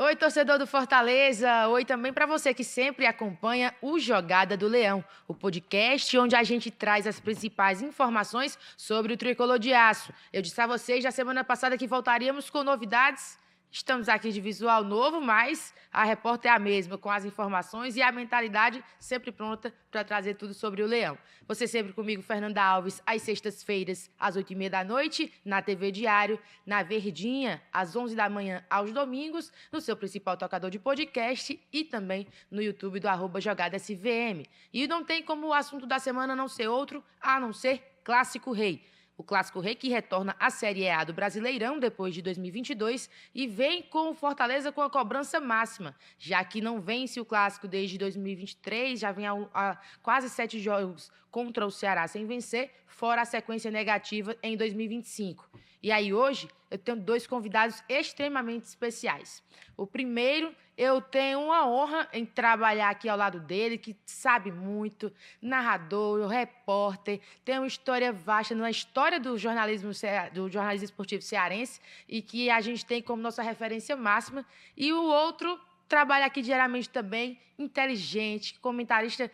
Oi, torcedor do Fortaleza. Oi também para você que sempre acompanha o Jogada do Leão, o podcast onde a gente traz as principais informações sobre o tricolor de aço. Eu disse a vocês na semana passada que voltaríamos com novidades. Estamos aqui de visual novo, mas a repórter é a mesma, com as informações e a mentalidade sempre pronta para trazer tudo sobre o Leão. Você sempre comigo, Fernanda Alves, às sextas-feiras, às 8h30 da noite, na TV Diário, na Verdinha, às 11 da manhã, aos domingos, no seu principal tocador de podcast e também no YouTube do @JogadaSVM. E não tem como o assunto da semana não ser outro, a não ser Clássico Rei. O Clássico Rei que retorna à Série A do Brasileirão depois de 2022 e vem com o Fortaleza com a cobrança máxima, já que não vence o Clássico desde 2023, já vem a quase 7 jogos contra o Ceará sem vencer, fora a sequência negativa em 2025. E aí hoje eu tenho dois convidados extremamente especiais. O primeiro, eu tenho uma honra em trabalhar aqui ao lado dele, que sabe muito, narrador, repórter, tem uma história vasta na história do jornalismo esportivo cearense e que a gente tem como nossa referência máxima. E o outro trabalha aqui diariamente também, inteligente, comentarista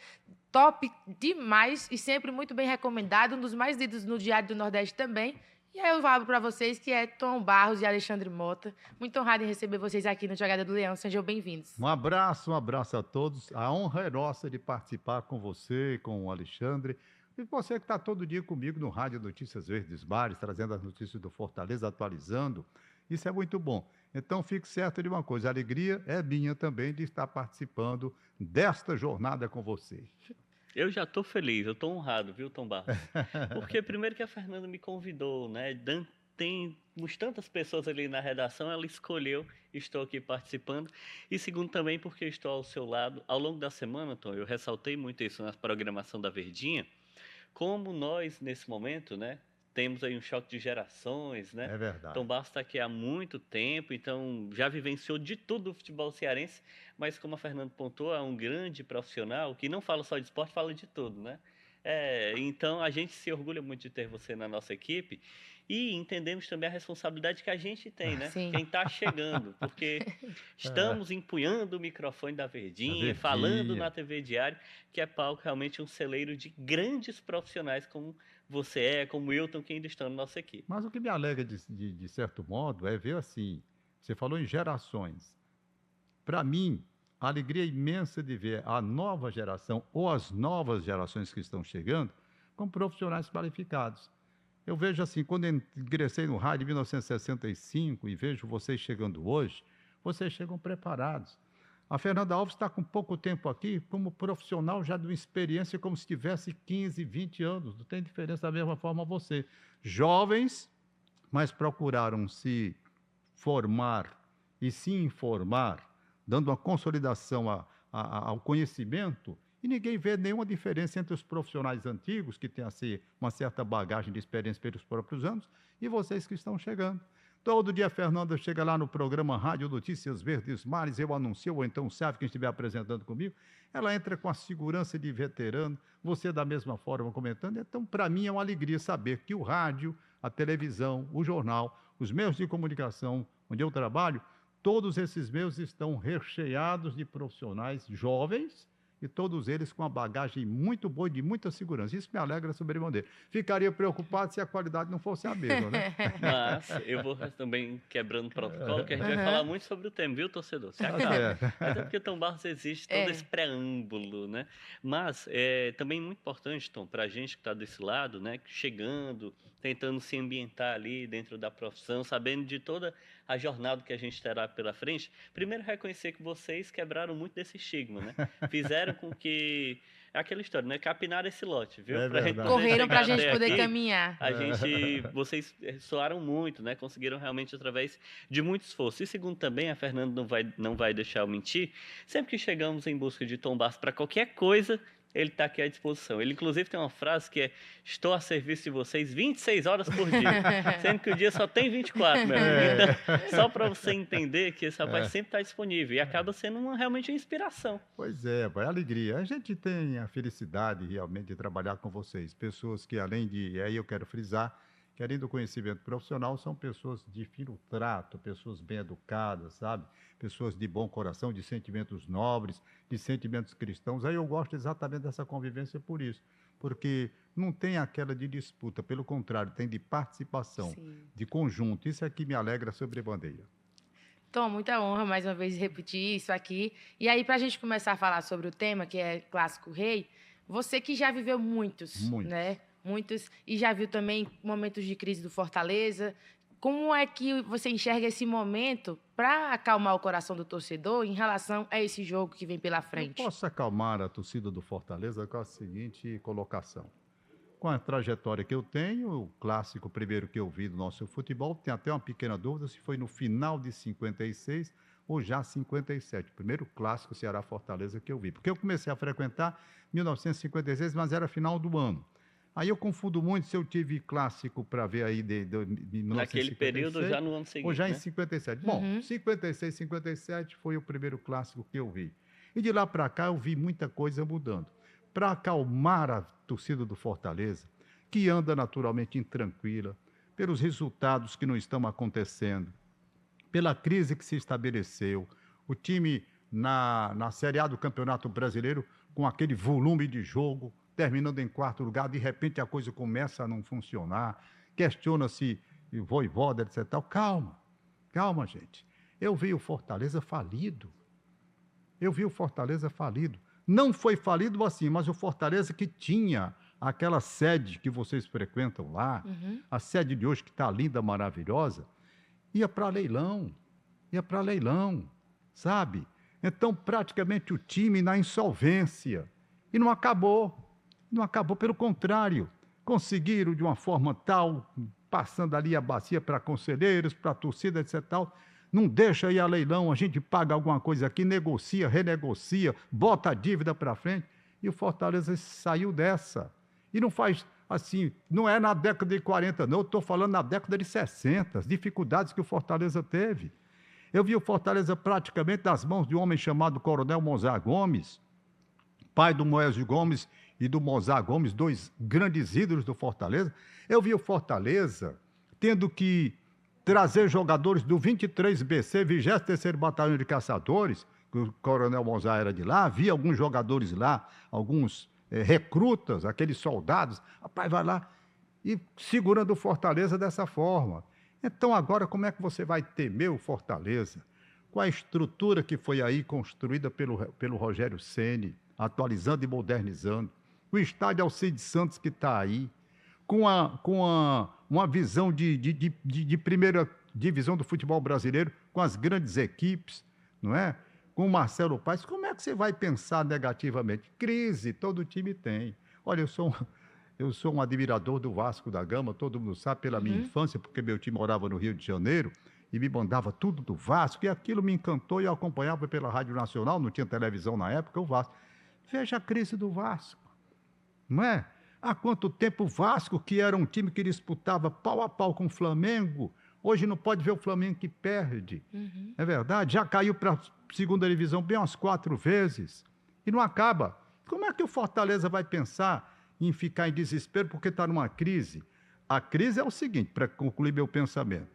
top demais e sempre muito bem recomendado, um dos mais lidos no Diário do Nordeste também. E aí eu falo para vocês que é Tom Barros e Alexandre Mota. Muito honrado em receber vocês aqui no Jogada do Leão. Sejam bem-vindos. Um abraço a todos. A honra é nossa de participar com você, com o Alexandre. E você que está todo dia comigo no Rádio Notícias Verdes Mares, trazendo as notícias do Fortaleza, atualizando. Isso é muito bom. Então, fique certo de uma coisa, a alegria é minha também de estar participando desta jornada com você. Eu já estou feliz, eu estou honrado, viu, Tom Barros? Porque primeiro que a Fernanda me convidou, né? Temos tantas pessoas ali na redação, ela escolheu, estou aqui participando. E segundo também porque estou ao seu lado. Ao longo da semana, Tom, eu ressaltei muito isso na programação da Verdinha, como nós, nesse momento, né? Temos aí um choque de gerações, né? É verdade. Tom Barros está aqui há muito tempo, então já vivenciou de tudo do futebol cearense, mas como a Fernanda pontuou, é um grande profissional que não fala só de esporte, fala de tudo, né? Então a gente se orgulha muito de ter você na nossa equipe e entendemos também a responsabilidade que a gente tem, né? Sim. Quem está chegando, porque estamos empunhando o microfone da Verdinha, Verdinha. falando na TV Diário, que é palco realmente um celeiro de grandes profissionais como você como o Wilton, que ainda estão na nossa equipe. Mas o que me alegra, de certo modo, é ver assim, você falou em gerações. Para mim, a alegria imensa de ver a nova geração ou as novas gerações que estão chegando com profissionais qualificados. Eu vejo assim, quando eu ingressei no rádio em 1965 e vejo vocês chegando hoje, vocês chegam preparados. A Fernanda Alves está com pouco tempo aqui, como profissional já de uma experiência como se tivesse 15, 20 anos. Não tem diferença da mesma forma você. Jovens, mas procuraram se formar e se informar, dando uma consolidação ao conhecimento, e ninguém vê nenhuma diferença entre os profissionais antigos, que têm assim, uma certa bagagem de experiência pelos próprios anos, e vocês que estão chegando. Todo dia a Fernanda chega lá no programa Rádio Notícias Verdes Mares, eu anuncio, ou então sabe quem estiver apresentando comigo, ela entra com a segurança de veterano, você da mesma forma comentando. Então, para mim é uma alegria saber que o rádio, a televisão, o jornal, os meios de comunicação onde eu trabalho, todos esses meios estão recheados de profissionais jovens e todos eles com uma bagagem muito boa e de muita segurança. Isso me alegra sobremaneira. Ficaria preocupado se a qualidade não fosse a mesma, né? Mas eu vou também quebrando o protocolo, que a gente vai falar muito sobre o tema, viu, torcedor? Se Tá acalma. certo. Até porque Tom Barros existe todo esse preâmbulo, né? Mas é também muito importante, Tom, para a gente que está desse lado, né? Chegando, tentando se ambientar ali dentro da profissão, sabendo de toda a jornada que a gente terá pela frente. Primeiro, reconhecer que vocês quebraram muito desse estigma, né? Fizeram com que... É aquela história, né? Capinaram esse lote, viu? É Pra gente verdade. poder Correram para a chegar gente até poder aqui. caminhar. Vocês soaram muito, né? Conseguiram realmente através de muito esforço. E segundo também, a Fernanda não vai deixar eu mentir, sempre que chegamos em busca de Tom Barros para qualquer coisa, ele está aqui à disposição. Ele, inclusive, tem uma frase que é: estou a serviço de vocês 26 horas por dia, sendo que o dia só tem 24, meu amigo. Então, só para você entender que esse rapaz sempre está disponível e acaba sendo realmente uma inspiração. Pois é, é alegria. A gente tem a felicidade realmente de trabalhar com vocês. Pessoas que, além de, e aí eu quero frisar, que além do conhecimento profissional, são pessoas de fino trato, pessoas bem educadas, sabe? Pessoas de bom coração, de sentimentos nobres, de sentimentos cristãos. Aí eu gosto exatamente dessa convivência por isso, porque não tem aquela de disputa, pelo contrário, tem de participação, Sim. de conjunto. Isso é que me alegra sobrebandeira. Tom, muita honra mais uma vez repetir isso aqui. E aí, para a gente começar a falar sobre o tema, que é Clássico Rei, você que já viveu muitos, né? Muitos, e já viu também momentos de crise do Fortaleza. Como é que você enxerga esse momento para acalmar o coração do torcedor em relação a esse jogo que vem pela frente? Eu posso acalmar a torcida do Fortaleza com a seguinte colocação. Com a trajetória que eu tenho, o clássico primeiro que eu vi do nosso futebol, tem até uma pequena dúvida se foi no final de 56 ou já 57. O primeiro clássico Ceará-Fortaleza que eu vi. Porque eu comecei a frequentar em 1956, mas era final do ano. Aí eu confundo muito se eu tive clássico para ver aí de 1956. Naquele período, já no ano seguinte, ou já em né? 57. Bom, 56, 57 foi o primeiro clássico que eu vi. E de lá para cá eu vi muita coisa mudando. Para acalmar a torcida do Fortaleza, que anda naturalmente intranquila, pelos resultados que não estão acontecendo, pela crise que se estabeleceu, o time na Série A do Campeonato Brasileiro, com aquele volume de jogo, terminando em quarto lugar, de repente a coisa começa a não funcionar, questiona-se Vojvoda, etc. Calma, calma, gente. Eu vi o Fortaleza falido. Não foi falido assim, mas o Fortaleza que tinha aquela sede que vocês frequentam lá, a sede de hoje que está linda, maravilhosa, ia para leilão, sabe? Então, praticamente o time na insolvência. E não acabou, pelo contrário. Conseguiram, de uma forma tal, passando ali a bacia para conselheiros, para a torcida, etc. Tal, não deixa ir a leilão, a gente paga alguma coisa aqui, negocia, renegocia, bota a dívida para frente. E o Fortaleza saiu dessa. E não faz assim, não é na década de 40, não, eu estou falando na década de 60, as dificuldades que o Fortaleza teve. Eu vi o Fortaleza praticamente nas mãos de um homem chamado Coronel Mozart Gomes, pai do Moésio Gomes e do Mozart Gomes, dois grandes ídolos do Fortaleza. Eu vi o Fortaleza tendo que trazer jogadores do 23BC, 23º Batalhão de Caçadores, que o Coronel Mozart era de lá, havia alguns jogadores lá, alguns recrutas, aqueles soldados, rapaz, vai lá e segurando o Fortaleza dessa forma. Então agora como é que você vai temer o Fortaleza? Com a estrutura que foi aí construída pelo Rogério Ceni, atualizando e modernizando, o estádio Alcides Santos que está aí, com uma visão de primeira divisão do futebol brasileiro, com as grandes equipes, não é? Com o Marcelo Paes, como é que você vai pensar negativamente? Crise, todo time tem. Olha, eu sou um admirador do Vasco da Gama, todo mundo sabe, pela minha infância, porque meu time morava no Rio de Janeiro e me mandava tudo do Vasco, e aquilo me encantou e eu acompanhava pela Rádio Nacional, não tinha televisão na época, o Vasco. Veja a crise do Vasco, não é? Há quanto tempo o Vasco, que era um time que disputava pau a pau com o Flamengo, hoje não pode ver o Flamengo que perde. É verdade? Já caiu para a segunda divisão bem umas 4 vezes. E não acaba. Como é que o Fortaleza vai pensar em ficar em desespero porque está numa crise? A crise é o seguinte, para concluir meu pensamento.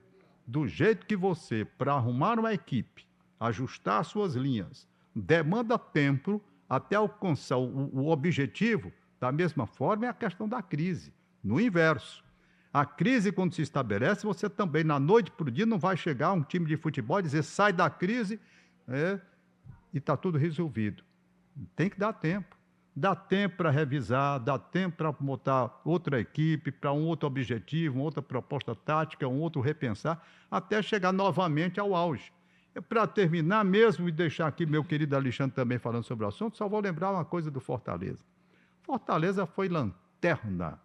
Do jeito que você, para arrumar uma equipe, ajustar as suas linhas, demanda tempo até alcançar o objetivo, da mesma forma é a questão da crise. No inverso. A crise, quando se estabelece, você também, na noite para o dia, não vai chegar um time de futebol e dizer, sai da crise e está tudo resolvido. Tem que dar tempo. Dá tempo para revisar, dá tempo para montar outra equipe, para um outro objetivo, uma outra proposta tática, um outro repensar, até chegar novamente ao auge. Para terminar mesmo e deixar aqui meu querido Alexandre também falando sobre o assunto, só vou lembrar uma coisa do Fortaleza. Fortaleza foi lanterna.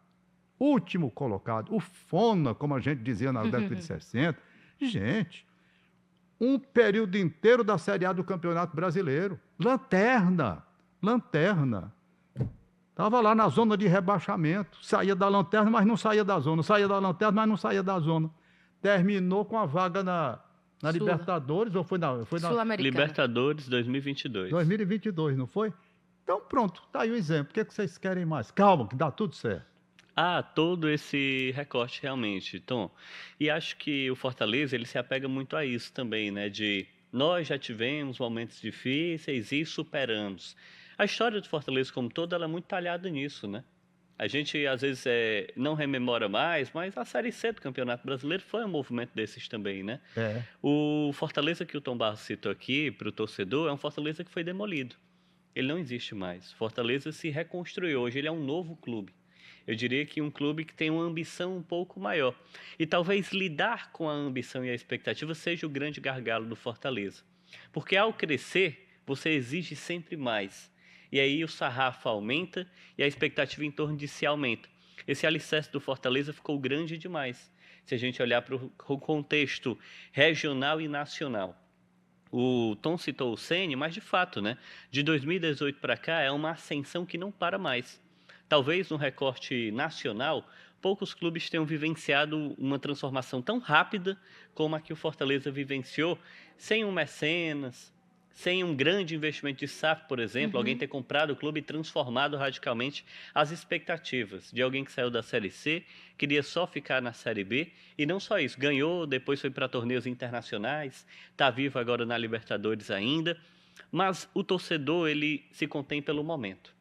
Último colocado, o Fona, como a gente dizia na década de 60. Gente, um período inteiro da Série A do Campeonato Brasileiro. Lanterna. Estava lá na zona de rebaixamento. Saía da lanterna, mas não saía da zona. Saía da lanterna, mas não saía da zona. Terminou com a vaga na Libertadores, ou foi na Sul-Americana. Libertadores 2022. 2022, não foi? Então pronto, está aí o exemplo. O que vocês querem mais? Calma, que dá tudo certo. Todo esse recorte realmente, Tom. E acho que o Fortaleza, ele se apega muito a isso também, né? De nós já tivemos momentos difíceis e superamos. A história do Fortaleza como toda, ela é muito talhada nisso, né? A gente às vezes não rememora mais, mas a Série C do Campeonato Brasileiro foi um movimento desses também, né? É. O Fortaleza que o Tom Barros citou aqui para o torcedor é um Fortaleza que foi demolido. Ele não existe mais. Fortaleza se reconstruiu. Hoje ele é um novo clube. Eu diria que um clube que tem uma ambição um pouco maior. E talvez lidar com a ambição e a expectativa seja o grande gargalo do Fortaleza. Porque ao crescer, você exige sempre mais. E aí o sarrafo aumenta e a expectativa em torno de si aumenta. Esse alicerce do Fortaleza ficou grande demais. Se a gente olhar para o contexto regional e nacional. O Tom citou o Ceni, mas de fato, né? De 2018 para cá é uma ascensão que não para mais. Talvez no recorte nacional, poucos clubes tenham vivenciado uma transformação tão rápida como a que o Fortaleza vivenciou, sem um mecenas, sem um grande investimento de SAF, por exemplo, alguém ter comprado o clube e transformado radicalmente as expectativas de alguém que saiu da Série C, queria só ficar na Série B, e não só isso, ganhou, depois foi para torneios internacionais, está vivo agora na Libertadores ainda, mas o torcedor, ele se contém pelo momento.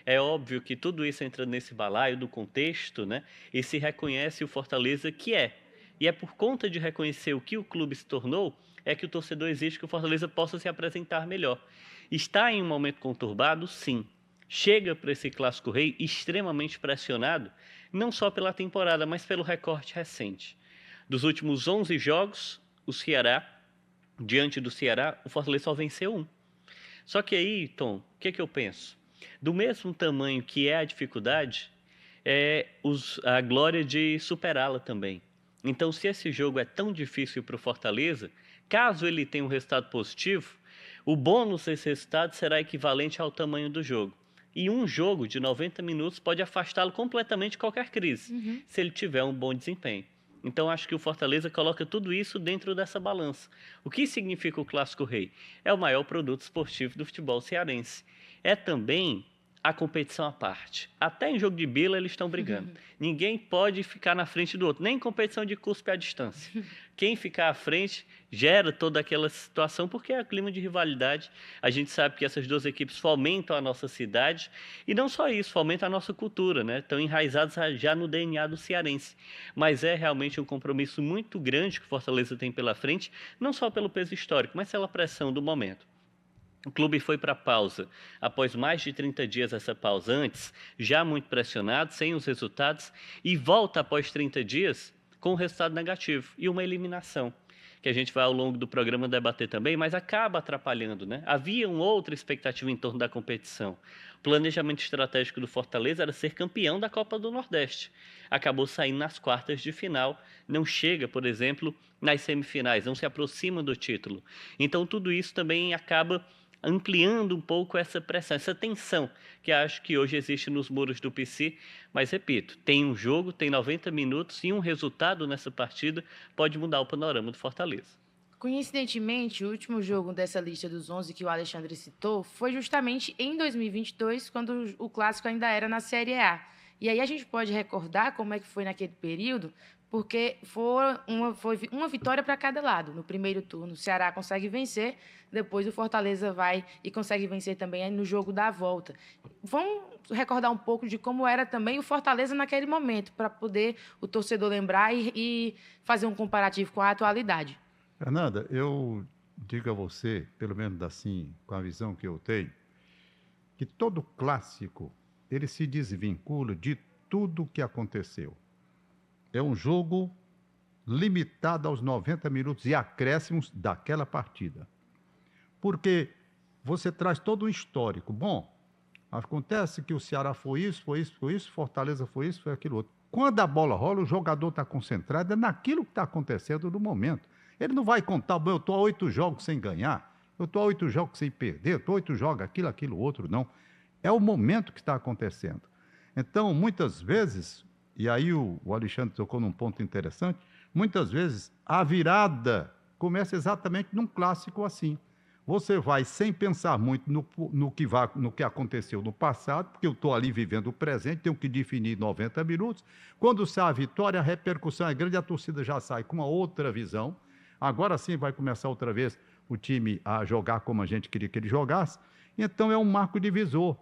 É óbvio que tudo isso entra nesse balaio do contexto, né? E se reconhece o Fortaleza que é. E é por conta de reconhecer o que o clube se tornou, é que o torcedor exige que o Fortaleza possa se apresentar melhor. Está em um momento conturbado? Sim. Chega para esse Clássico Rei extremamente pressionado, não só pela temporada, mas pelo recorte recente. Dos últimos 11 jogos, diante do Ceará, o Fortaleza só venceu um. Só que aí, Tom, o que eu penso? Do mesmo tamanho que é a dificuldade, é a glória de superá-la também. Então, se esse jogo é tão difícil para o Fortaleza, caso ele tenha um resultado positivo, o bônus desse resultado será equivalente ao tamanho do jogo. E um jogo de 90 minutos pode afastá-lo completamente de qualquer crise, se ele tiver um bom desempenho. Então, acho que o Fortaleza coloca tudo isso dentro dessa balança. O que significa o Clássico Rei? É o maior produto esportivo do futebol cearense. É também a competição à parte. Até em jogo de bila eles estão brigando. Ninguém pode ficar na frente do outro, nem em competição de cuspe à distância. Quem ficar à frente gera toda aquela situação, porque é clima de rivalidade. A gente sabe que essas duas equipes fomentam a nossa cidade, e não só isso, fomentam a nossa cultura, né? Estão enraizados já no DNA do cearense. Mas é realmente um compromisso muito grande que o Fortaleza tem pela frente, não só pelo peso histórico, mas pela pressão do momento. O clube foi para a pausa, após mais de 30 dias essa pausa antes, já muito pressionado, sem os resultados, e volta após 30 dias com um resultado negativo e uma eliminação, que a gente vai ao longo do programa debater também, mas acaba atrapalhando, né? Havia uma outra expectativa em torno da competição. O planejamento estratégico do Fortaleza era ser campeão da Copa do Nordeste. Acabou saindo nas quartas de final, não chega, por exemplo, nas semifinais, não se aproxima do título. Então tudo isso também acaba ampliando um pouco essa pressão, essa tensão que acho que hoje existe nos muros do PC, mas repito, tem um jogo, tem 90 minutos e um resultado nessa partida pode mudar o panorama do Fortaleza. Coincidentemente, o último jogo dessa lista dos 11 que o Alexandre citou foi justamente em 2022, quando o Clássico ainda era na Série A. E aí a gente pode recordar como é que foi naquele período, porque foi uma vitória para cada lado. No primeiro turno, o Ceará consegue vencer, depois o Fortaleza vai e consegue vencer também no jogo da volta. Vamos recordar um pouco de como era também o Fortaleza naquele momento, para poder o torcedor lembrar e fazer um comparativo com a atualidade. Fernanda, eu digo a você, pelo menos assim, com a visão que eu tenho, que todo clássico, ele se desvincula de tudo o que aconteceu. É um jogo limitado aos 90 minutos e acréscimos daquela partida. Porque você traz todo um histórico. Bom, acontece que o Ceará foi isso, Fortaleza foi isso, foi aquilo outro. Quando a bola rola, o jogador está concentrado é naquilo que está acontecendo no momento. Ele não vai contar, eu estou a 8 jogos sem ganhar, eu estou a 8 jogos sem perder, eu estou a 8 jogos aquilo, outro, não. É o momento que está acontecendo. Então, muitas vezes, e aí o Alexandre tocou num ponto interessante, muitas vezes a virada começa exatamente num clássico assim. você vai sem pensar muito no que aconteceu no passado, porque eu estou ali vivendo o presente, tenho que definir 90 minutos. Quando sai a vitória, a repercussão é grande, a torcida já sai com uma outra visão. Agora sim vai começar outra vez o time a jogar como a gente queria que ele jogasse. Então é um marco divisor.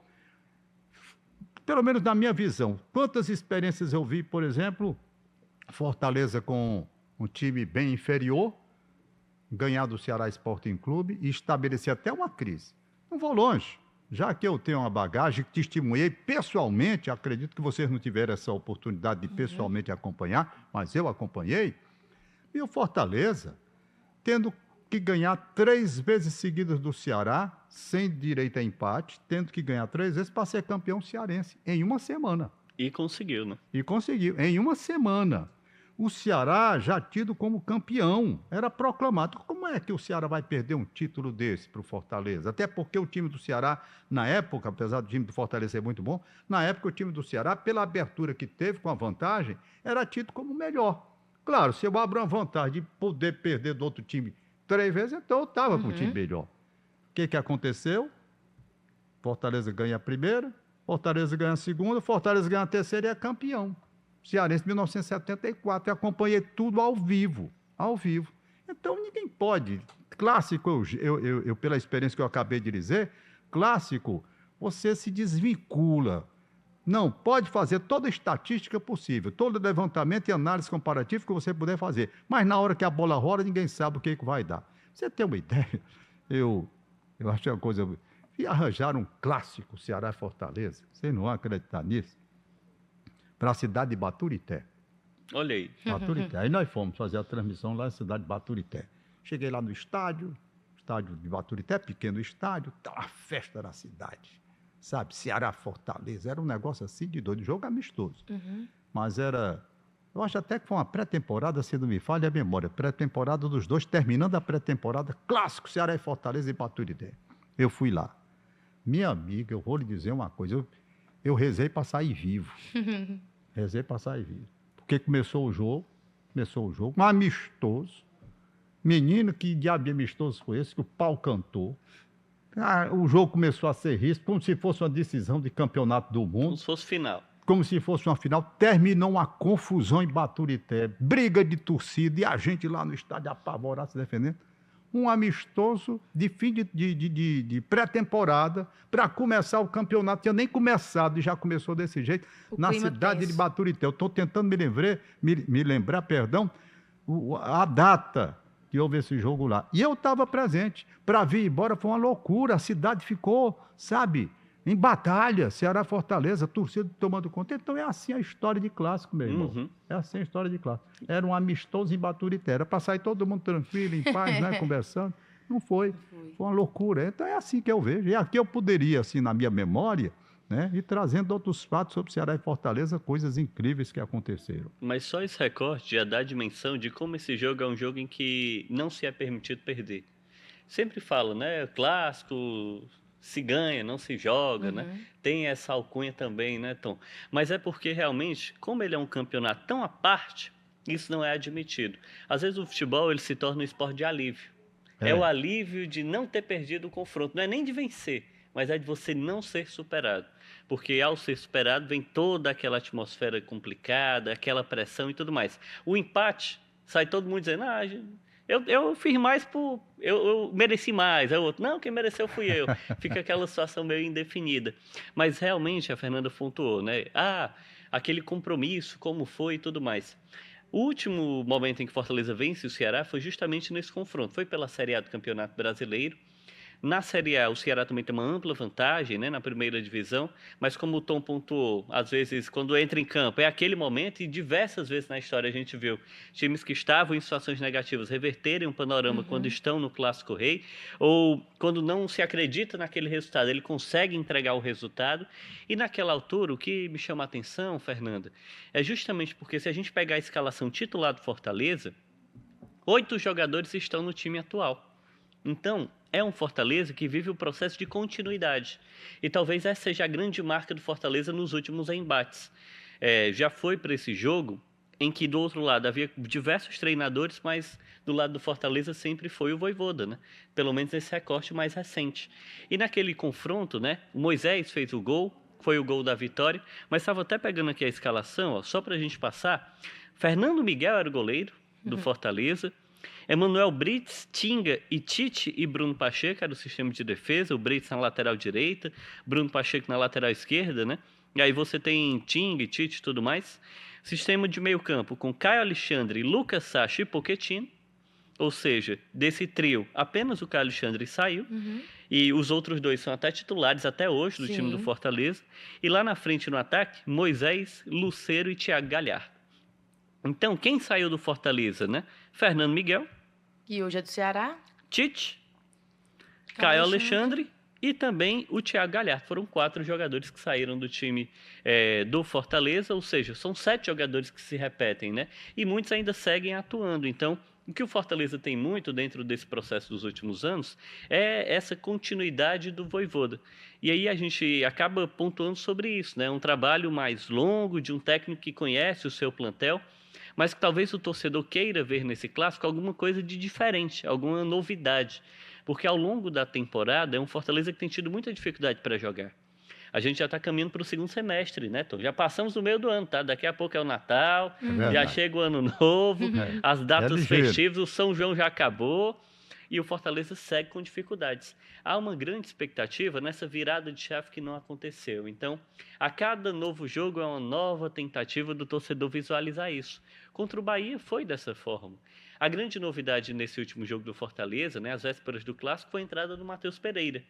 Pelo menos na minha visão. Quantas experiências eu vi, por exemplo, Fortaleza com um time bem inferior, ganhar do Ceará Sporting Clube e estabelecer até uma crise. Não vou longe. Já que eu tenho uma bagagem, testemunhei pessoalmente, acredito que vocês não tiveram essa oportunidade de pessoalmente acompanhar, mas eu acompanhei, e o Fortaleza tendo que ganhar 3 vezes seguidas do Ceará, sem direito a empate, tendo que ganhar 3 vezes para ser campeão cearense, em uma semana. E conseguiu, né? E conseguiu, em uma semana. O Ceará já tido como campeão, era proclamado. Como é que o Ceará vai perder um título desse para o Fortaleza? Até porque o time do Ceará, na época, apesar do time do Fortaleza ser muito bom, na época o time do Ceará, pela abertura que teve com a vantagem, era tido como melhor. Claro, se eu abro uma vantagem de poder perder do outro time 3 vezes, então eu estava com o time melhor. O que aconteceu? Fortaleza ganha a primeira, Fortaleza ganha a segunda, Fortaleza ganha a terceira e é campeão. Cearense, 1974, eu acompanhei tudo ao vivo, ao vivo. Então, ninguém pode. Clássico, eu pela experiência que eu acabei de dizer, clássico, você se desvincula. Não, pode fazer toda a estatística possível, todo levantamento e análise comparativa que você puder fazer. Mas na hora que a bola rola, ninguém sabe o que vai dar. Você tem uma ideia? Eu achei uma coisa... E arranjaram um clássico, Ceará e Fortaleza. Vocês não vão acreditar nisso? Para a cidade de Baturité. Olha aí. Baturité. Aí nós fomos fazer a transmissão lá na cidade de Baturité. Cheguei lá no estádio de Baturité, pequeno estádio, tá uma festa na cidade. Sabe, Ceará, Fortaleza, era um negócio assim de doido, jogo amistoso. Mas era, eu acho até que foi uma pré-temporada, se não me falha a memória, pré-temporada dos dois, terminando a pré-temporada, clássico, Ceará e Fortaleza e Baturité. Eu fui lá. Minha amiga, eu vou lhe dizer uma coisa, eu rezei para sair vivo. Rezei para sair vivo. Porque começou o jogo, um amistoso. Menino, que diabo de amistoso foi esse? Que o pau cantou. O jogo começou a ser risco, como se fosse uma decisão de campeonato do mundo. Como se fosse final. Como se fosse uma final. Terminou uma confusão em Baturité. Briga de torcida e a gente lá no estádio apavorado se defendendo. Um amistoso de fim de pré-temporada para começar o campeonato. Tinha nem começado e já começou desse jeito na cidade de Baturité. Eu estou tentando me lembrar, a data que houve esse jogo lá. E eu estava presente. Para vir embora foi uma loucura. A cidade ficou, sabe, em batalha. Ceará, Fortaleza, torcida tomando conta. Então é assim a história de clássico, meu irmão. É assim a história de clássico. Era um amistoso em Baturité. Era para sair todo mundo tranquilo, em paz, né, conversando. Não foi. Foi uma loucura. Então é assim que eu vejo. E aqui eu poderia, assim, na minha memória, né, ir trazendo outros fatos sobre Ceará e Fortaleza, coisas incríveis que aconteceram. Mas só esse recorte já dá a dimensão de como esse jogo é um jogo em que não se é permitido perder. Sempre falo, né, clássico... se ganha, não se joga, né? Tem essa alcunha também, né, Tom? Mas é porque, realmente, como ele é um campeonato tão à parte, isso não é admitido. Às vezes o futebol ele se torna um esporte de alívio. É o alívio de não ter perdido o confronto. Não é nem de vencer, mas é de você não ser superado. Porque ao ser superado vem toda aquela atmosfera complicada, aquela pressão e tudo mais. O empate, sai todo mundo dizendo, eu fiz mais eu mereci mais. Aí o outro, não, quem mereceu fui eu. Fica aquela situação meio indefinida. Mas realmente a Fernanda pontuou, né? Aquele compromisso, como foi e tudo mais. O último momento em que Fortaleza vence o Ceará foi justamente nesse confronto. Foi pela Série A do Campeonato Brasileiro. Na Série A, o Ceará também tem uma ampla vantagem, né, na primeira divisão, mas como o Tom pontuou, às vezes, quando entra em campo, é aquele momento e diversas vezes na história a gente viu times que estavam em situações negativas reverterem um panorama quando estão no Clássico Rei, ou quando não se acredita naquele resultado, ele consegue entregar o resultado. E naquela altura, o que me chama a atenção, Fernanda, é justamente porque se a gente pegar a escalação titular do Fortaleza, 8 jogadores estão no time atual. Então, é um Fortaleza que vive o processo de continuidade. E talvez essa seja a grande marca do Fortaleza nos últimos embates. Já foi para esse jogo em que do outro lado havia diversos treinadores, mas do lado do Fortaleza sempre foi o Vojvoda, né? Pelo menos esse recorte mais recente. E naquele confronto, né, o Moisés fez o gol, foi o gol da vitória, mas estava até pegando aqui a escalação, ó, só para a gente passar. Fernando Miguel era o goleiro do Fortaleza, Emanuel Brits, Tinga e Tite e Bruno Pacheco era o sistema de defesa, o Brits na lateral direita, Bruno Pacheco na lateral esquerda, né? E aí você tem Tinga, Tite e tudo mais. Sistema de meio campo com Caio Alexandre, Lucas Sacha e Pochettino. Ou seja, desse trio, apenas o Caio Alexandre saiu. E os outros dois são até titulares até hoje do time do Fortaleza. E lá na frente no ataque, Moisés, Lucero e Thiago Galhardo. Então, quem saiu do Fortaleza, né? Fernando Miguel. Que hoje é do Ceará. Tite, Caio Alexandre e também o Thiago Galhardo. Foram 4 jogadores que saíram do time do Fortaleza, ou seja, são 7 jogadores que se repetem, né? E muitos ainda seguem atuando. Então, o que o Fortaleza tem muito dentro desse processo dos últimos anos é essa continuidade do Vojvoda. E aí a gente acaba pontuando sobre isso, né? Um trabalho mais longo de um técnico que conhece o seu plantel, mas que talvez o torcedor queira ver nesse clássico alguma coisa de diferente, alguma novidade. Porque ao longo da temporada é um Fortaleza que tem tido muita dificuldade para jogar. A gente já está caminhando para o segundo semestre, né, Tom? Já passamos do meio do ano, tá? Daqui a pouco é o Natal, já chega o Ano Novo, as datas festivas, o São João já acabou e o Fortaleza segue com dificuldades. Há uma grande expectativa nessa virada de chave que não aconteceu. Então, a cada novo jogo é uma nova tentativa do torcedor visualizar isso. Contra o Bahia foi dessa forma. A grande novidade nesse último jogo do Fortaleza, né, às vésperas do Clássico, foi a entrada do Matheus Pereira.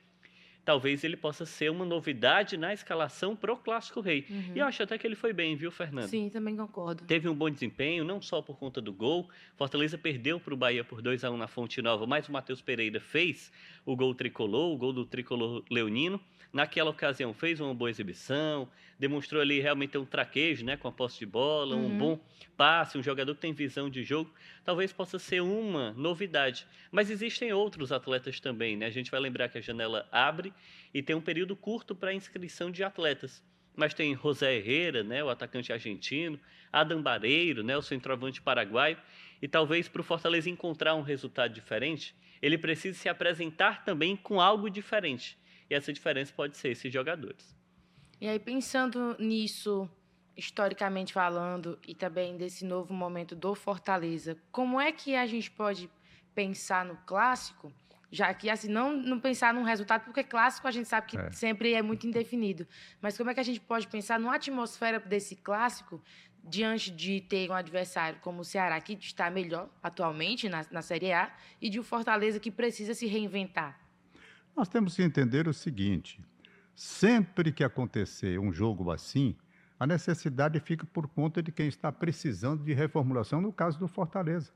Talvez ele possa ser uma novidade na escalação pro Clássico Rei. E eu acho até que ele foi bem, viu, Fernando? Sim, também concordo. Teve um bom desempenho, não só por conta do gol. Fortaleza perdeu para o Bahia por 2-1 na Fonte Nova, mas o Matheus Pereira fez o gol tricolor, o gol do tricolor leonino. Naquela ocasião fez uma boa exibição, demonstrou ali realmente um traquejo, né, com a posse de bola, um bom passe, um jogador que tem visão de jogo. Talvez possa ser uma novidade. Mas existem outros atletas também, né? A gente vai lembrar que a janela abre e tem um período curto para inscrição de atletas. Mas tem José Herrera, né, o atacante argentino, Adam Bareiro, né, o centroavante paraguaio. E talvez para o Fortaleza encontrar um resultado diferente, ele precise se apresentar também com algo diferente. E essa diferença pode ser esses jogadores. E aí, pensando nisso, historicamente falando, e também desse novo momento do Fortaleza, como é que a gente pode pensar no clássico, já que assim, não pensar num resultado, porque clássico a gente sabe que sempre é muito indefinido, mas como é que a gente pode pensar numa atmosfera desse clássico, diante de ter um adversário como o Ceará, que está melhor atualmente na Série A, e de um Fortaleza que precisa se reinventar? Nós temos que entender o seguinte: sempre que acontecer um jogo assim, a necessidade fica por conta de quem está precisando de reformulação, no caso do Fortaleza,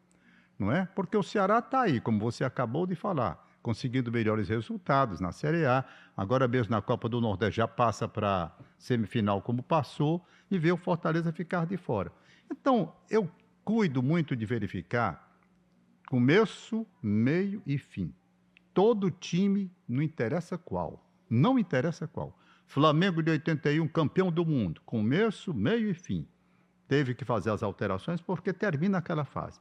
não é? Porque o Ceará está aí, como você acabou de falar, conseguindo melhores resultados na Série A, agora mesmo na Copa do Nordeste já passa para semifinal como passou, e vê o Fortaleza ficar de fora. Então, eu cuido muito de verificar começo, meio e fim. Todo time, não interessa qual, não interessa qual. Flamengo de 81, campeão do mundo, começo, meio e fim. Teve que fazer as alterações porque termina aquela fase.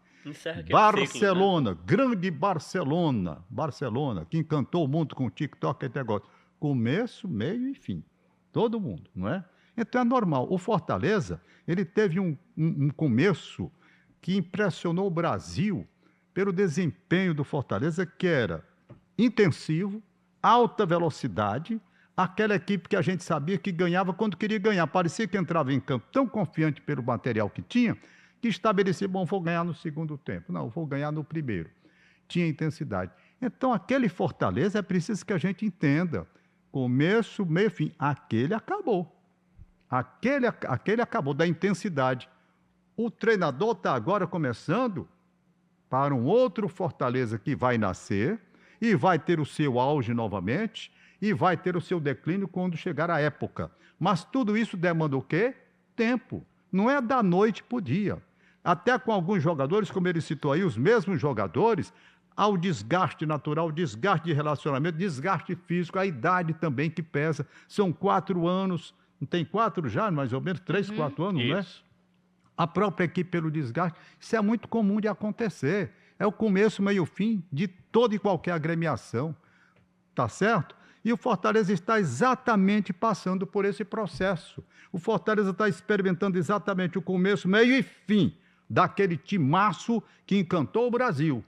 Barcelona, ciclo, né? Grande Barcelona, que encantou o mundo com o TikTok e negócio. Começo, meio e fim. Todo mundo, não é? Então é normal. O Fortaleza, ele teve um começo que impressionou o Brasil pelo desempenho do Fortaleza, que era intensivo, alta velocidade, aquela equipe que a gente sabia que ganhava quando queria ganhar. Parecia que entrava em campo tão confiante pelo material que tinha, que estabelecia, bom, vou ganhar no segundo tempo. Não, vou ganhar no primeiro. Tinha intensidade. Então, aquele Fortaleza é preciso que a gente entenda. Começo, meio, fim. Aquele acabou. Aquele acabou da intensidade. O treinador está agora começando para um outro Fortaleza que vai nascer, e vai ter o seu auge novamente, e vai ter o seu declínio quando chegar a época. Mas tudo isso demanda o quê? Tempo. Não é da noite para o dia. Até com alguns jogadores, como ele citou aí, os mesmos jogadores, há o desgaste natural, desgaste de relacionamento, desgaste físico, a idade também que pesa. São 4 anos, não tem 4 já, mais ou menos, 3, 4 anos, não é? a própria equipe pelo desgaste. Isso é muito comum de acontecer. É o começo, meio e fim de toda e qualquer agremiação. Tá certo? E o Fortaleza está exatamente passando por esse processo. O Fortaleza está experimentando exatamente o começo, meio e fim daquele timaço que encantou o Brasil.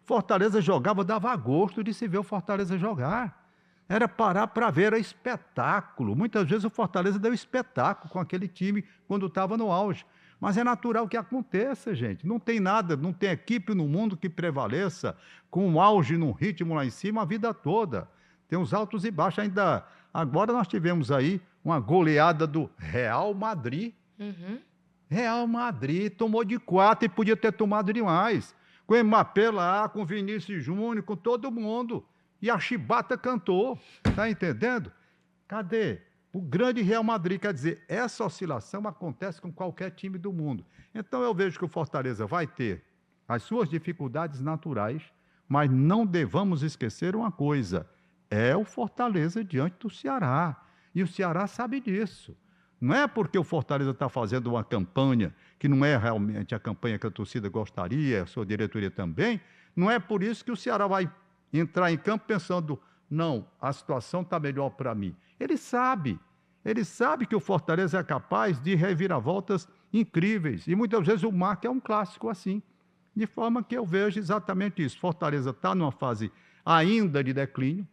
Fortaleza jogava, dava gosto de se ver o Fortaleza jogar. Era parar para ver, era espetáculo. Muitas vezes o Fortaleza deu espetáculo com aquele time quando estava no auge. Mas é natural que aconteça, gente. Não tem nada, não tem equipe no mundo que prevaleça com um auge num ritmo lá em cima a vida toda. Tem uns altos e baixos ainda. Agora nós tivemos aí uma goleada do Real Madrid. Real Madrid tomou de 4 e podia ter tomado de mais. Com o Mbappé lá, com o Vinícius Júnior, com todo mundo. E a chibata cantou. Tá entendendo? Cadê? O grande Real Madrid, quer dizer, essa oscilação acontece com qualquer time do mundo. Então eu vejo que o Fortaleza vai ter as suas dificuldades naturais, mas não devamos esquecer uma coisa, é o Fortaleza diante do Ceará. E o Ceará sabe disso. Não é porque o Fortaleza está fazendo uma campanha que não é realmente a campanha que a torcida gostaria, a sua diretoria também, não é por isso que o Ceará vai entrar em campo pensando, não, a situação está melhor para mim. Ele sabe que o Fortaleza é capaz de reviravoltas incríveis. E muitas vezes o Marca é um clássico assim. De forma que eu vejo exatamente isso. Fortaleza está numa fase ainda de declínio,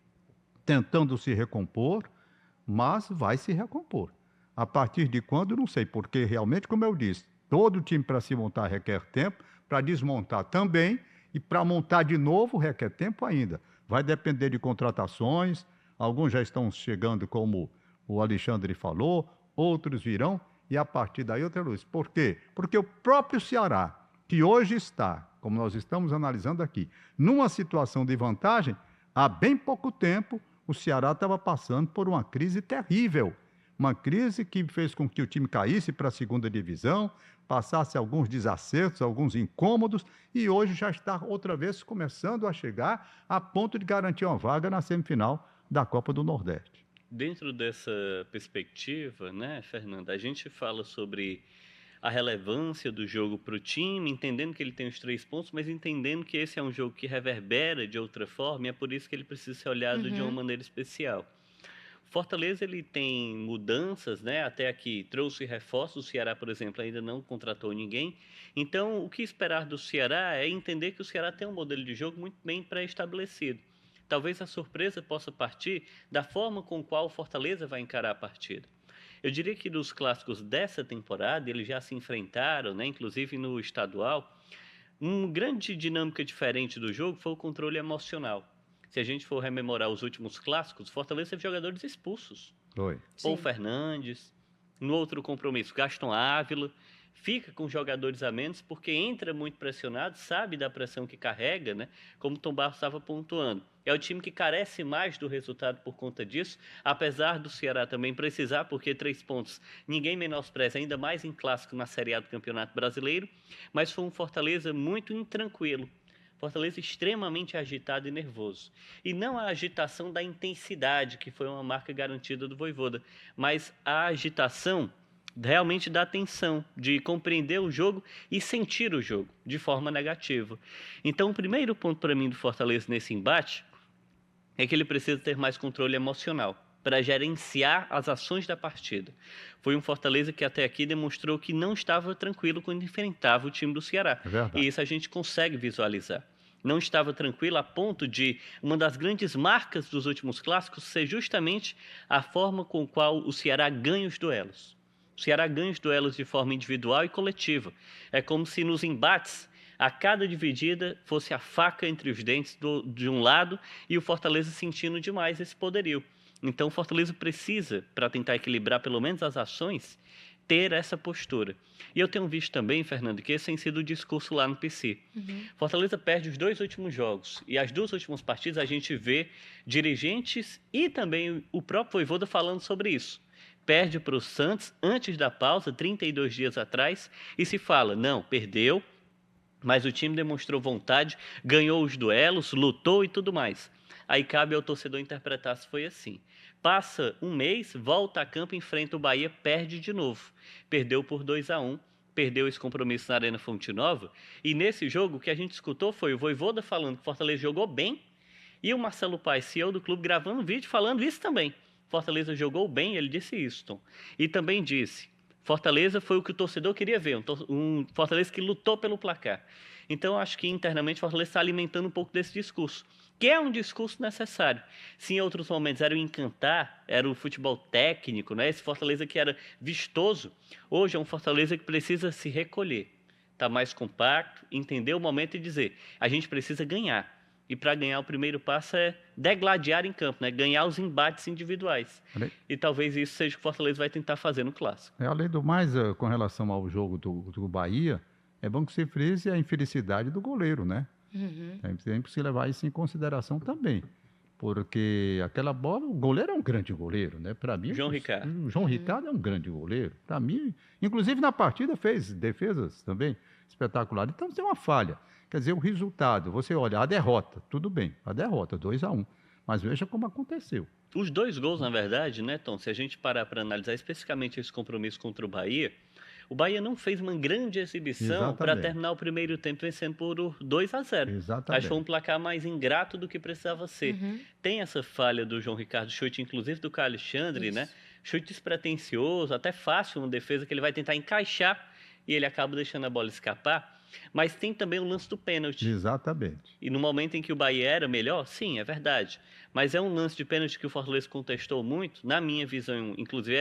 tentando se recompor, mas vai se recompor. A partir de quando, não sei, porque realmente, como eu disse, todo time para se montar requer tempo, para desmontar também, e para montar de novo requer tempo ainda. Vai depender de contratações, alguns já estão chegando, como o Alexandre falou, outros virão, e a partir daí outra luz. Por quê? Porque o próprio Ceará, que hoje está, como nós estamos analisando aqui, numa situação de vantagem, há bem pouco tempo o Ceará estava passando por uma crise terrível. Uma crise que fez com que o time caísse para a segunda divisão, passasse alguns desacertos, alguns incômodos, e hoje já está outra vez começando a chegar a ponto de garantir uma vaga na semifinal da Copa do Nordeste. Dentro dessa perspectiva, né, Fernanda, a gente fala sobre a relevância do jogo para o time, entendendo que ele tem os 3 pontos, mas entendendo que esse é um jogo que reverbera de outra forma, e é por isso que ele precisa ser olhado de uma maneira especial. Fortaleza, ele tem mudanças, né? Até aqui trouxe reforços. O Ceará, por exemplo, ainda não contratou ninguém. Então, o que esperar do Ceará é entender que o Ceará tem um modelo de jogo muito bem pré-estabelecido. Talvez a surpresa possa partir da forma com qual o Fortaleza vai encarar a partida. Eu diria que dos clássicos dessa temporada, eles já se enfrentaram, né? Inclusive no estadual. Uma grande dinâmica diferente do jogo foi o controle emocional. Se a gente for rememorar os últimos clássicos, Fortaleza teve jogadores expulsos. Foi. Paul Fernandes, no outro compromisso, Gaston Ávila, fica com jogadores a menos porque entra muito pressionado, sabe da pressão que carrega, né? Como o Tom Barros estava pontuando. É o time que carece mais do resultado por conta disso, apesar do Ceará também precisar, porque 3 pontos ninguém menospreza, ainda mais em clássico na Série A do Campeonato Brasileiro, mas foi um Fortaleza muito intranquilo. Fortaleza extremamente agitado e nervoso. E não a agitação da intensidade, que foi uma marca garantida do Vojvoda, mas a agitação realmente da atenção, de compreender o jogo e sentir o jogo de forma negativa. Então, o primeiro ponto para mim do Fortaleza nesse embate é que ele precisa ter mais controle emocional para gerenciar as ações da partida. Foi um Fortaleza que até aqui demonstrou que não estava tranquilo quando enfrentava o time do Ceará. É e isso a gente consegue visualizar. Não estava tranquilo a ponto de uma das grandes marcas dos últimos clássicos ser justamente a forma com qual o Ceará ganha os duelos. O Ceará ganha os duelos de forma individual e coletiva. É como se nos embates, a cada dividida fosse a faca entre os dentes de um lado e o Fortaleza sentindo demais esse poderio. Então, o Fortaleza precisa, para tentar equilibrar pelo menos as ações, ter essa postura. E eu tenho visto também, Fernando, que esse tem sido o discurso lá no PC. Fortaleza perde os 2 últimos jogos. E as 2 últimas partidas a gente vê dirigentes e também o próprio Vojvoda falando sobre isso. Perde para o Santos antes da pausa, 32 dias atrás, e se fala, não, perdeu, mas o time demonstrou vontade, ganhou os duelos, lutou e tudo mais. Aí cabe ao torcedor interpretar se foi assim. Passa um mês, volta a campo, enfrenta o Bahia, perde de novo. Perdeu por 2-1, perdeu esse compromisso na Arena Fonte Nova. E nesse jogo, o que a gente escutou foi o Vojvoda falando que o Fortaleza jogou bem e o Marcelo Paes, CEO do clube, gravando um vídeo falando isso também. Fortaleza jogou bem, ele disse isso, Tom. E também disse, Fortaleza foi o que o torcedor queria ver, um Fortaleza que lutou pelo placar. Então, eu acho que internamente o Fortaleza está alimentando um pouco desse discurso, que é um discurso necessário. Se em outros momentos era o encantar, era o futebol técnico, né? Esse Fortaleza que era vistoso, hoje é um Fortaleza que precisa se recolher, está mais compacto, entender o momento e dizer, a gente precisa ganhar. E para ganhar, o primeiro passo é degladiar em campo, né? Ganhar os embates individuais. E talvez isso seja o que o Fortaleza vai tentar fazer no Clássico. Além do mais, com relação ao jogo do Bahia, é bom que você frise a infelicidade do goleiro, né? Tem que se levar isso em consideração também. Porque aquela bola, o goleiro é um grande goleiro, né? Para mim, João Ricardo. O João Ricardo é um grande goleiro. Para mim, inclusive na partida fez defesas também espetaculares. Então, tem uma falha. Quer dizer, o resultado, você olha, a derrota, tudo bem, a derrota, 2-1. Mas veja como aconteceu. Os 2 gols, na verdade, né, Tom? Se a gente parar para analisar especificamente esse compromisso contra o Bahia não fez uma grande exibição para terminar o primeiro tempo vencendo por 2-0. Exatamente. Acho que foi um placar mais ingrato do que precisava ser. Tem essa falha do João Ricardo, chute inclusive do Caio Alexandre, né? Chute despretensioso, até fácil, uma defesa que ele vai tentar encaixar e ele acaba deixando a bola escapar. Mas tem também o lance do pênalti. Exatamente. E no momento em que o Bahia era melhor, sim, é verdade. Mas é um lance de pênalti que o Fortaleza contestou muito. Na minha visão, inclusive,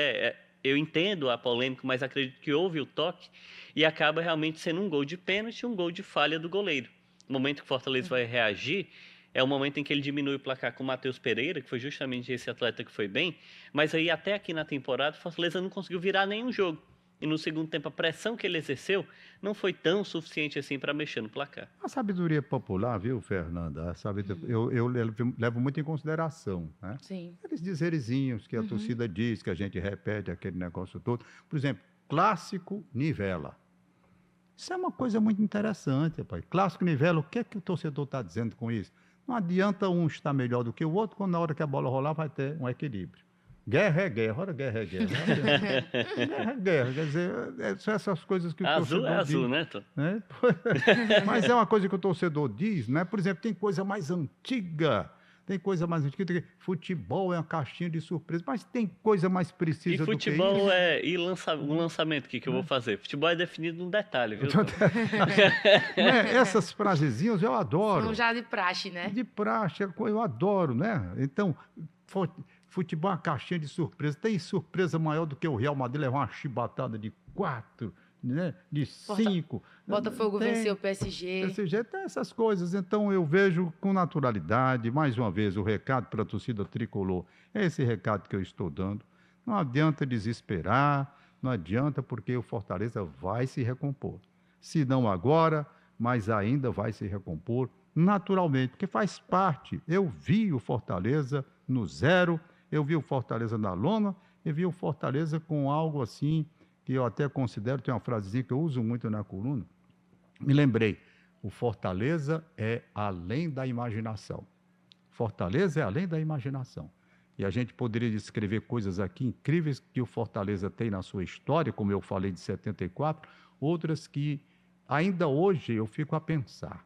eu entendo a polêmica, mas acredito que houve o toque e acaba realmente sendo um gol de pênalti e um gol de falha do goleiro. O momento que o Fortaleza vai reagir é o momento em que ele diminui o placar com o Matheus Pereira, que foi justamente esse atleta que foi bem. Mas aí, até aqui na temporada, o Fortaleza não conseguiu virar nenhum jogo. E no segundo tempo, a pressão que ele exerceu não foi tão suficiente assim para mexer no placar. A sabedoria popular, viu, Fernanda? Eu levo muito em consideração, né? Sim. Aqueles dizerezinhos que a torcida diz, que a gente repete aquele negócio todo. Por exemplo, clássico nivela. Isso é uma coisa muito interessante, pai. Clássico nivela, o que é que o torcedor está dizendo com isso? Não adianta um estar melhor do que o outro, quando na hora que a bola rolar vai ter um equilíbrio. Guerra é guerra, ora guerra é guerra. Guerra é guerra, quer dizer, são essas coisas que o torcedor diz. Azul, né, Tom? Né? Mas é uma coisa que o torcedor diz, né? Por exemplo, tem coisa mais antiga, futebol é uma caixinha de surpresa, mas tem coisa mais precisa do que isso. E futebol um lançamento aqui que eu vou fazer. Futebol é definido num detalhe, viu? Essas frasezinhas eu adoro. São já de praxe, né? De praxe, eu adoro, né? Então, futebol é uma caixinha de surpresa. Tem surpresa maior do que o Real Madrid levar uma chibatada de 4, né? De 5. Botafogo venceu o PSG. PSG tem essas coisas. Então, eu vejo com naturalidade, mais uma vez, o recado para a torcida tricolor. É esse recado que eu estou dando. Não adianta desesperar, não adianta, porque o Fortaleza vai se recompor. Se não agora, mas ainda vai se recompor naturalmente, porque faz parte. Eu vi o Fortaleza no zero, eu vi o Fortaleza na lona, eu vi o Fortaleza com algo assim, que eu até considero, tem uma frasezinha que eu uso muito na coluna, me lembrei, o Fortaleza é além da imaginação. Fortaleza é além da imaginação. E a gente poderia descrever coisas aqui incríveis que o Fortaleza tem na sua história, como eu falei de 74, outras que ainda hoje eu fico a pensar.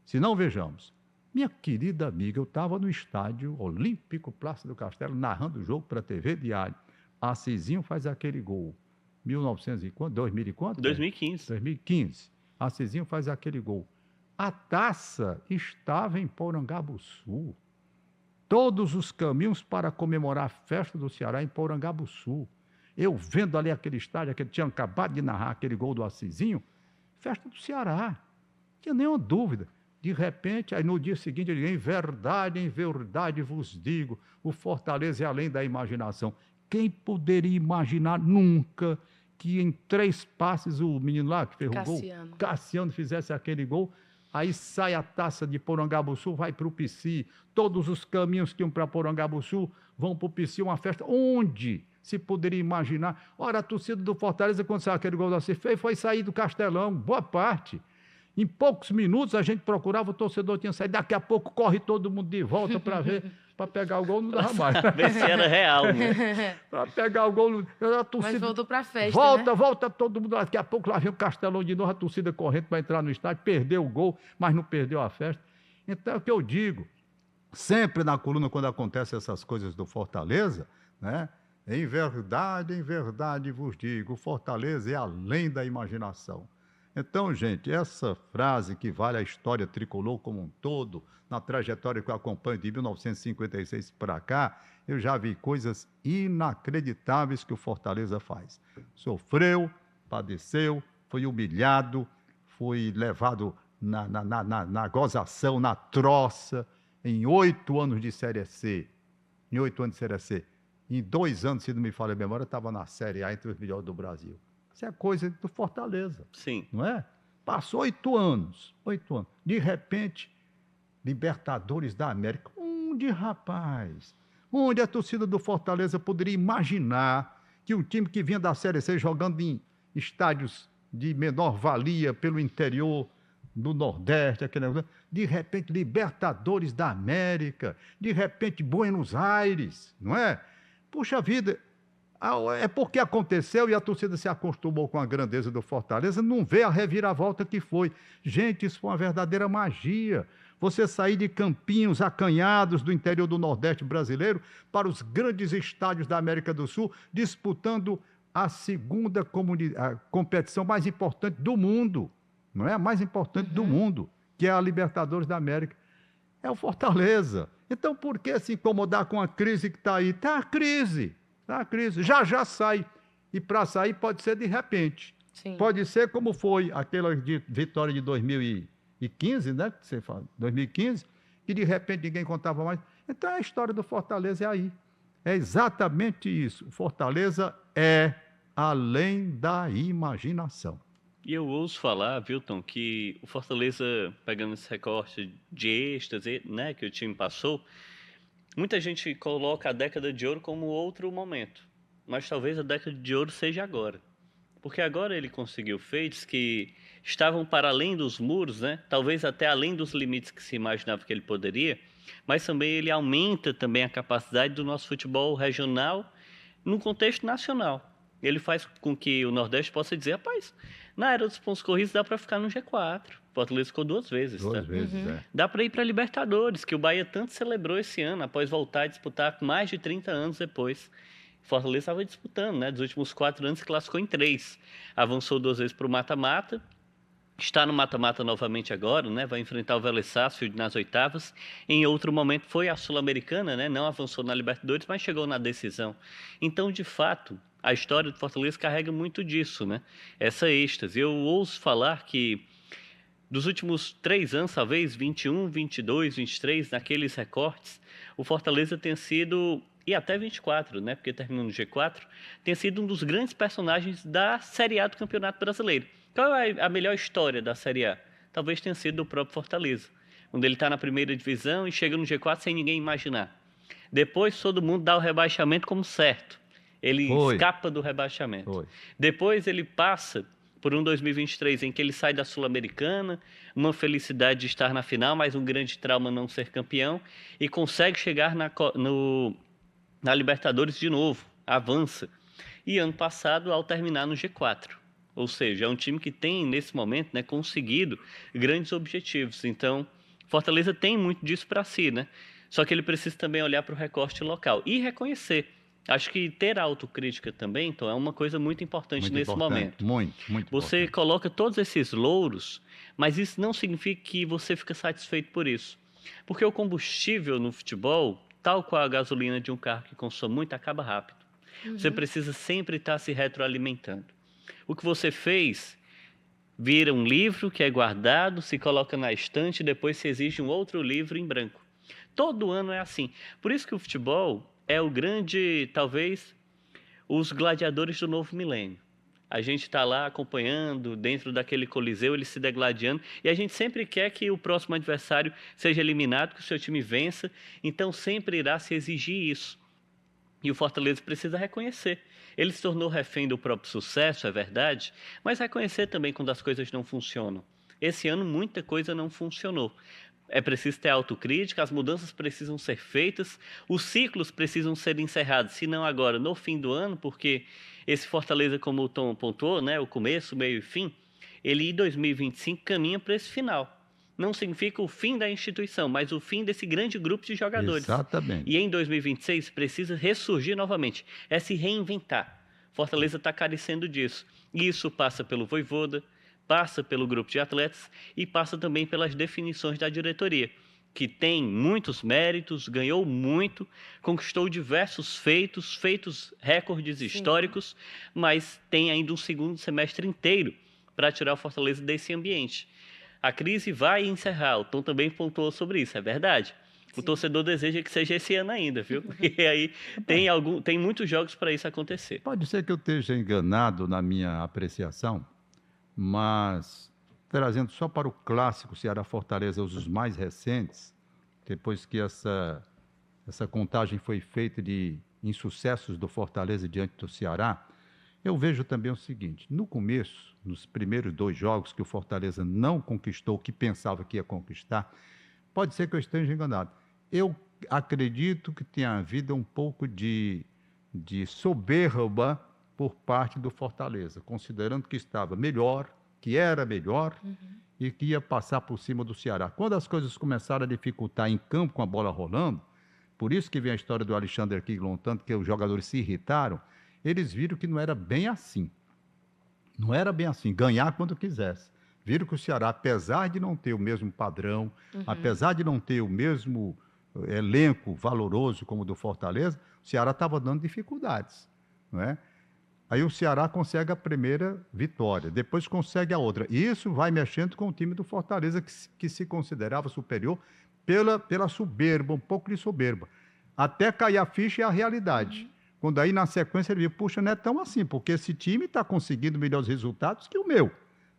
Se não, vejamos. Minha querida amiga, eu estava no estádio Olímpico Plácido Castelo, narrando o jogo para a TV Diário. Acizinho faz aquele gol. 2000 e quanto? 2000 e quanto? 2015. 2015. Acizinho faz aquele gol. A taça estava em Porangabuçu. Todos os caminhos para comemorar a festa do Ceará em Porangabuçu. Eu vendo ali aquele estádio, que tinha acabado de narrar aquele gol do Acizinho, festa do Ceará. Não tinha nenhuma dúvida. De repente, aí no dia seguinte, eu digo, em verdade vos digo, o Fortaleza é além da imaginação. Quem poderia imaginar nunca que em 3 passes o menino lá que fez o gol, Cassiano, fizesse aquele gol, aí sai a taça de Porangabuçu, vai para o Pici, todos os caminhos que iam para Porangabuçu vão para o Pici, uma festa onde se poderia imaginar. Ora, a torcida do Fortaleza, quando saiu aquele gol da Cifei, foi sair do Castelão, boa parte. Em poucos minutos a gente procurava, o torcedor tinha saído, daqui a pouco corre todo mundo de volta para ver, para pegar o gol, não dava mais. Ver se era real, né? Para pegar o gol, a torcida... Mas voltou pra festa, Volta, né? volta todo mundo. Daqui a pouco lá vem o Castelão de novo, a torcida correndo para entrar no estádio, perdeu o gol, mas não perdeu a festa. Então é o que eu digo, sempre na coluna, quando acontecem essas coisas do Fortaleza, né? Em verdade vos digo, o Fortaleza é além da imaginação. Então, gente, essa frase que vale a história tricolor como um todo, na trajetória que eu acompanho de 1956 para cá, eu já vi coisas inacreditáveis que o Fortaleza faz. Sofreu, padeceu, foi humilhado, foi levado na gozação, na troça, em 8 anos de Série C. Em 8 anos de Série C. Em 2 anos, se não me falha a memória, estava na Série A entre os melhores do Brasil. Isso é coisa do Fortaleza. Sim. Não é? Passou 8 anos. 8 anos. De repente, Libertadores da América. Onde a torcida do Fortaleza poderia imaginar que um time que vinha da Série C jogando em estádios de menor valia pelo interior do Nordeste, aquele negócio, de repente Libertadores da América, de repente Buenos Aires, não é? Puxa vida, é porque aconteceu e a torcida se acostumou com a grandeza do Fortaleza, não vê a reviravolta que foi. Gente, isso foi uma verdadeira magia. Você sair de campinhos acanhados do interior do Nordeste brasileiro para os grandes estádios da América do Sul, disputando a segunda a competição mais importante do mundo, não é? A mais importante do mundo, que é a Libertadores da América. É o Fortaleza. Então, por que se incomodar com a crise que está aí? Está a crise. Já sai. E para sair pode ser de repente. Sim. Pode ser como foi aquela vitória de 2015, né? Que você fala, 2015, que de repente ninguém contava mais. Então a história do Fortaleza é aí. É exatamente isso. O Fortaleza é além da imaginação. E eu ouço falar, Wilton, que o Fortaleza, pegando esse recorte de êxtase, né, que o time passou, muita gente coloca a década de ouro como outro momento, mas talvez a década de ouro seja agora. Porque agora ele conseguiu feitos que estavam para além dos muros, né? Talvez até além dos limites que se imaginava que ele poderia, mas também ele aumenta também a capacidade do nosso futebol regional no contexto nacional. Ele faz com que o Nordeste possa dizer, rapaz, na era dos pontos corridos dá para ficar no G4. O Fortaleza ficou 2 vezes, Duas tá? vezes, é. Dá para ir para a Libertadores, que o Bahia tanto celebrou esse ano, após voltar a disputar mais de 30 anos depois. O Fortaleza estava disputando, né? Dos últimos 4 anos, se classificou em 3. Avançou 2 vezes para o mata-mata. Está no mata-mata novamente agora, né? Vai enfrentar o Vélez Sarsfield nas oitavas. Em outro momento foi a Sul-Americana, né? Não avançou na Libertadores, mas chegou na decisão. Então, de fato, a história do Fortaleza carrega muito disso, né? Essa êxtase. Eu ouço falar que dos últimos 3 anos, talvez 21, 22, 23, naqueles recortes, o Fortaleza tem sido, e até 24, né? Porque terminou no G4, tem sido um dos grandes personagens da Série A do Campeonato Brasileiro. Qual é a melhor história da Série A? Talvez tenha sido do próprio Fortaleza, onde ele está na primeira divisão e chega no G4 sem ninguém imaginar. Depois todo mundo dá o rebaixamento como certo. Ele escapa do rebaixamento. Depois ele passa por um 2023 em que ele sai da Sul-Americana, uma felicidade de estar na final, mas um grande trauma não ser campeão, e consegue chegar na Libertadores de novo, avança. E ano passado, ao terminar no G4. Ou seja, é um time que tem, nesse momento, né, conseguido grandes objetivos. Então, Fortaleza tem muito disso para si, né? Só que ele precisa também olhar para o recorte local e reconhecer. Acho que ter autocrítica também, então, é uma coisa muito importante nesse momento. Muito Você importante. coloca todos esses louros, mas isso não significa que você fica satisfeito por isso. Porque o combustível no futebol, tal qual a gasolina de um carro que consome muito, acaba rápido. Você precisa sempre estar se retroalimentando. O que você fez vira um livro que é guardado, se coloca na estante, depois se exige um outro livro em branco. Todo ano é assim. Por isso que o futebol é o grande, talvez, os gladiadores do novo milênio. A gente está lá acompanhando, dentro daquele coliseu, ele se degladiando, e a gente sempre quer que o próximo adversário seja eliminado, que o seu time vença, então sempre irá se exigir isso. E o Fortaleza precisa reconhecer. Ele se tornou refém do próprio sucesso, é verdade, mas reconhecer também quando as coisas não funcionam. Esse ano muita coisa não funcionou. É preciso ter autocrítica, as mudanças precisam ser feitas, os ciclos precisam ser encerrados, se não agora, no fim do ano, porque esse Fortaleza, como o Tom pontuou, né, o começo, meio e fim, ele em 2025 caminha para esse final. Não significa o fim da instituição, mas o fim desse grande grupo de jogadores. Exatamente. E em 2026 precisa ressurgir novamente, é se reinventar. Fortaleza está carecendo disso. E isso passa pelo Vojvoda, passa pelo grupo de atletas e passa também pelas definições da diretoria, que tem muitos méritos, ganhou muito, conquistou diversos feitos recordes históricos, mas tem ainda um segundo semestre inteiro para tirar o Fortaleza desse ambiente. A crise vai encerrar, o Tom também pontuou sobre isso, é verdade. O torcedor deseja que seja esse ano ainda, viu? E aí tem muitos jogos para isso acontecer. Pode ser que eu esteja enganado na minha apreciação, mas trazendo só para o clássico Ceará-Fortaleza os mais recentes, depois que essa contagem foi feita de insucessos do Fortaleza diante do Ceará, eu vejo também o seguinte: no começo, nos primeiros 2 jogos que o Fortaleza não conquistou o que pensava que ia conquistar, pode ser que eu esteja enganado. Eu acredito que tenha havido um pouco de soberba por parte do Fortaleza, considerando que estava melhor, que era melhor e que ia passar por cima do Ceará. Quando as coisas começaram a dificultar em campo com a bola rolando, por isso que vem a história do Alexander Kiglon, tanto que os jogadores se irritaram, eles viram que não era bem assim. Não era bem assim, ganhar quando quisesse. Viram que o Ceará, apesar de não ter o mesmo padrão, apesar de não ter o mesmo elenco valoroso como o do Fortaleza, o Ceará estava dando dificuldades, não é? Aí o Ceará consegue a primeira vitória, depois consegue a outra. E isso vai mexendo com o time do Fortaleza, que se considerava superior pela soberba, um pouco de soberba. Até cair a ficha e a realidade. Quando aí, na sequência, ele viu, puxa, não é tão assim, porque esse time está conseguindo melhores resultados que o meu.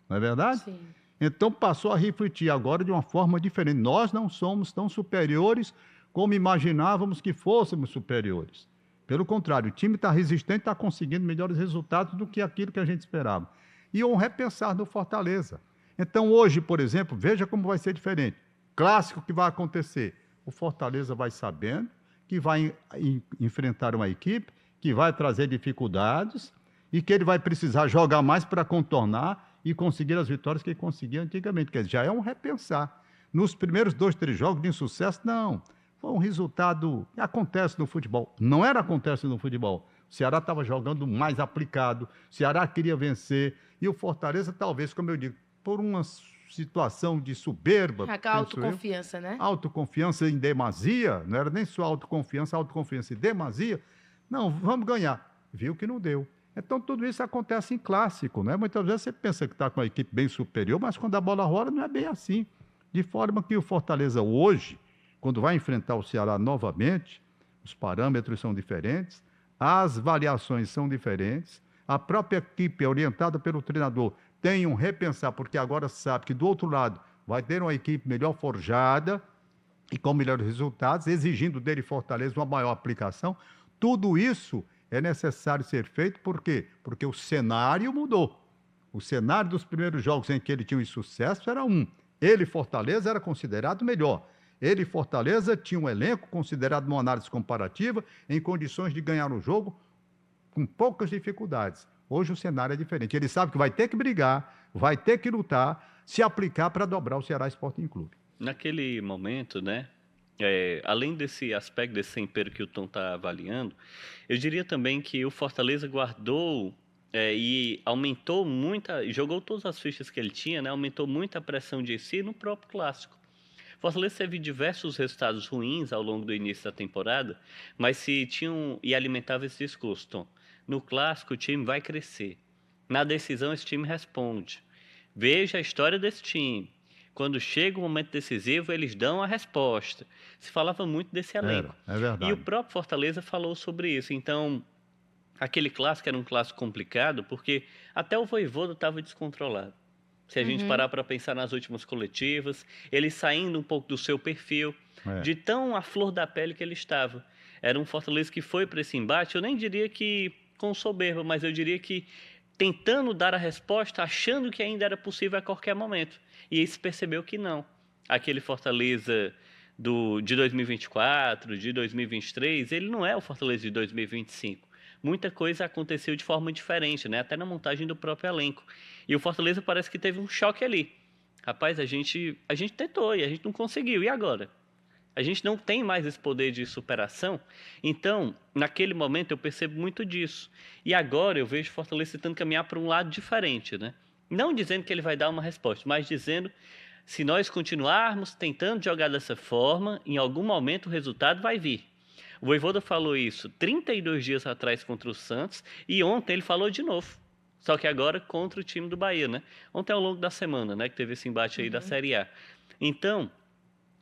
Não é verdade? Sim. Então, passou a refletir agora de uma forma diferente. Nós não somos tão superiores como imaginávamos que fôssemos superiores. Pelo contrário, o time está resistente, está conseguindo melhores resultados do que aquilo que a gente esperava. E um repensar do Fortaleza. Então, hoje, por exemplo, veja como vai ser diferente. Clássico que vai acontecer. O Fortaleza vai sabendo que vai enfrentar uma equipe que vai trazer dificuldades e que ele vai precisar jogar mais para contornar e conseguir as vitórias que ele conseguia antigamente. Quer dizer, já é um repensar. Nos primeiros 2, 3 jogos de insucesso, não. Foi um resultado que acontece no futebol. Não acontece no futebol. O Ceará estava jogando mais aplicado, o Ceará queria vencer, e o Fortaleza, talvez, como eu digo, por uma situação de soberba. Aquela autoconfiança, né? Autoconfiança em demasia, não era nem só autoconfiança em demasia. Não, vamos ganhar. Viu que não deu. Então, tudo isso acontece em clássico, né? Muitas vezes você pensa que está com uma equipe bem superior, mas quando a bola rola não é bem assim. De forma que o Fortaleza hoje, quando vai enfrentar o Ceará novamente, os parâmetros são diferentes, as variações são diferentes, a própria equipe, orientada pelo treinador, tem um repensar, porque agora sabe que do outro lado vai ter uma equipe melhor forjada e com melhores resultados, exigindo dele Fortaleza uma maior aplicação. Tudo isso é necessário ser feito, por quê? Porque o cenário mudou. O cenário dos primeiros jogos em que ele tinha um sucesso era um. Ele, Fortaleza, era considerado melhor. Ele, Fortaleza, tinha um elenco considerado numa análise comparativa, em condições de ganhar o jogo com poucas dificuldades. Hoje o cenário é diferente. Ele sabe que vai ter que brigar, vai ter que lutar, se aplicar para dobrar o Ceará Sporting Clube. Naquele momento, né? Além desse aspecto, desse tempero que o Tom está avaliando, eu diria também que o Fortaleza guardou e aumentou jogou todas as fichas que ele tinha, né? Aumentou muito a pressão de si no próprio clássico. Fortaleza teve diversos resultados ruins ao longo do início da temporada, mas se tinham e alimentava esse discurso, Tom. No clássico, o time vai crescer. Na decisão, esse time responde. Veja a história desse time. Quando chega o momento decisivo, eles dão a resposta. Se falava muito desse elenco. É verdade. E o próprio Fortaleza falou sobre isso. Então, aquele clássico era um clássico complicado, porque até o Vojvoda estava descontrolado. Se a gente parar para pensar nas últimas coletivas, ele saindo um pouco do seu perfil, de tão à flor da pele que ele estava. Era um Fortaleza que foi para esse embate, eu nem diria que com soberba, mas eu diria que tentando dar a resposta, achando que ainda era possível a qualquer momento. E aí se percebeu que não. Aquele Fortaleza de 2024, de 2023, ele não é o Fortaleza de 2025. Muita coisa aconteceu de forma diferente, né? Até na montagem do próprio elenco. E o Fortaleza parece que teve um choque ali. Rapaz, a gente tentou e a gente não conseguiu. E agora? A gente não tem mais esse poder de superação. Então, naquele momento, eu percebo muito disso. E agora eu vejo o Fortaleza tentando caminhar para um lado diferente, né? Não dizendo que ele vai dar uma resposta, mas dizendo, se nós continuarmos tentando jogar dessa forma, em algum momento o resultado vai vir. O Vojvoda falou isso 32 dias atrás contra o Santos e ontem ele falou de novo. Só que agora contra o time do Bahia, né? Ontem ao longo da semana, né? Que teve esse embate aí da Série A. Então,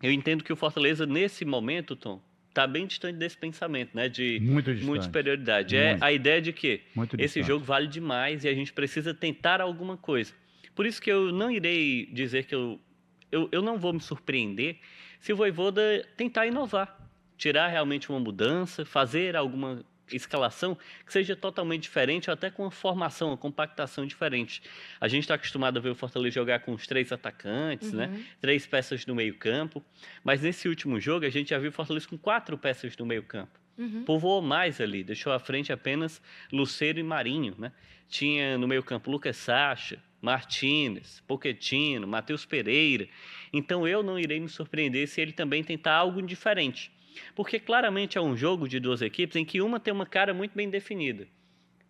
eu entendo que o Fortaleza, nesse momento, Tom, está bem distante desse pensamento, né? De Muito distante. muita superioridade. Muito. É a ideia de que Muito esse distante. jogo vale demais e a gente precisa tentar alguma coisa. Por isso que eu não irei dizer que eu não vou me surpreender se o Vojvoda tentar inovar. Tirar realmente uma mudança, fazer alguma escalação que seja totalmente diferente, ou até com uma formação, uma compactação diferente. A gente está acostumado a ver o Fortaleza jogar com os 3 atacantes, né? 3 peças no meio-campo. Mas nesse último jogo, a gente já viu o Fortaleza com 4 peças no meio-campo. Povoou mais ali, deixou à frente apenas Lucero e Marinho, né? Tinha no meio-campo Lucas Sacha, Martínez, Pochettino, Matheus Pereira. Então eu não irei me surpreender se ele também tentar algo diferente. Porque claramente é um jogo de 2 equipes em que uma tem uma cara muito bem definida.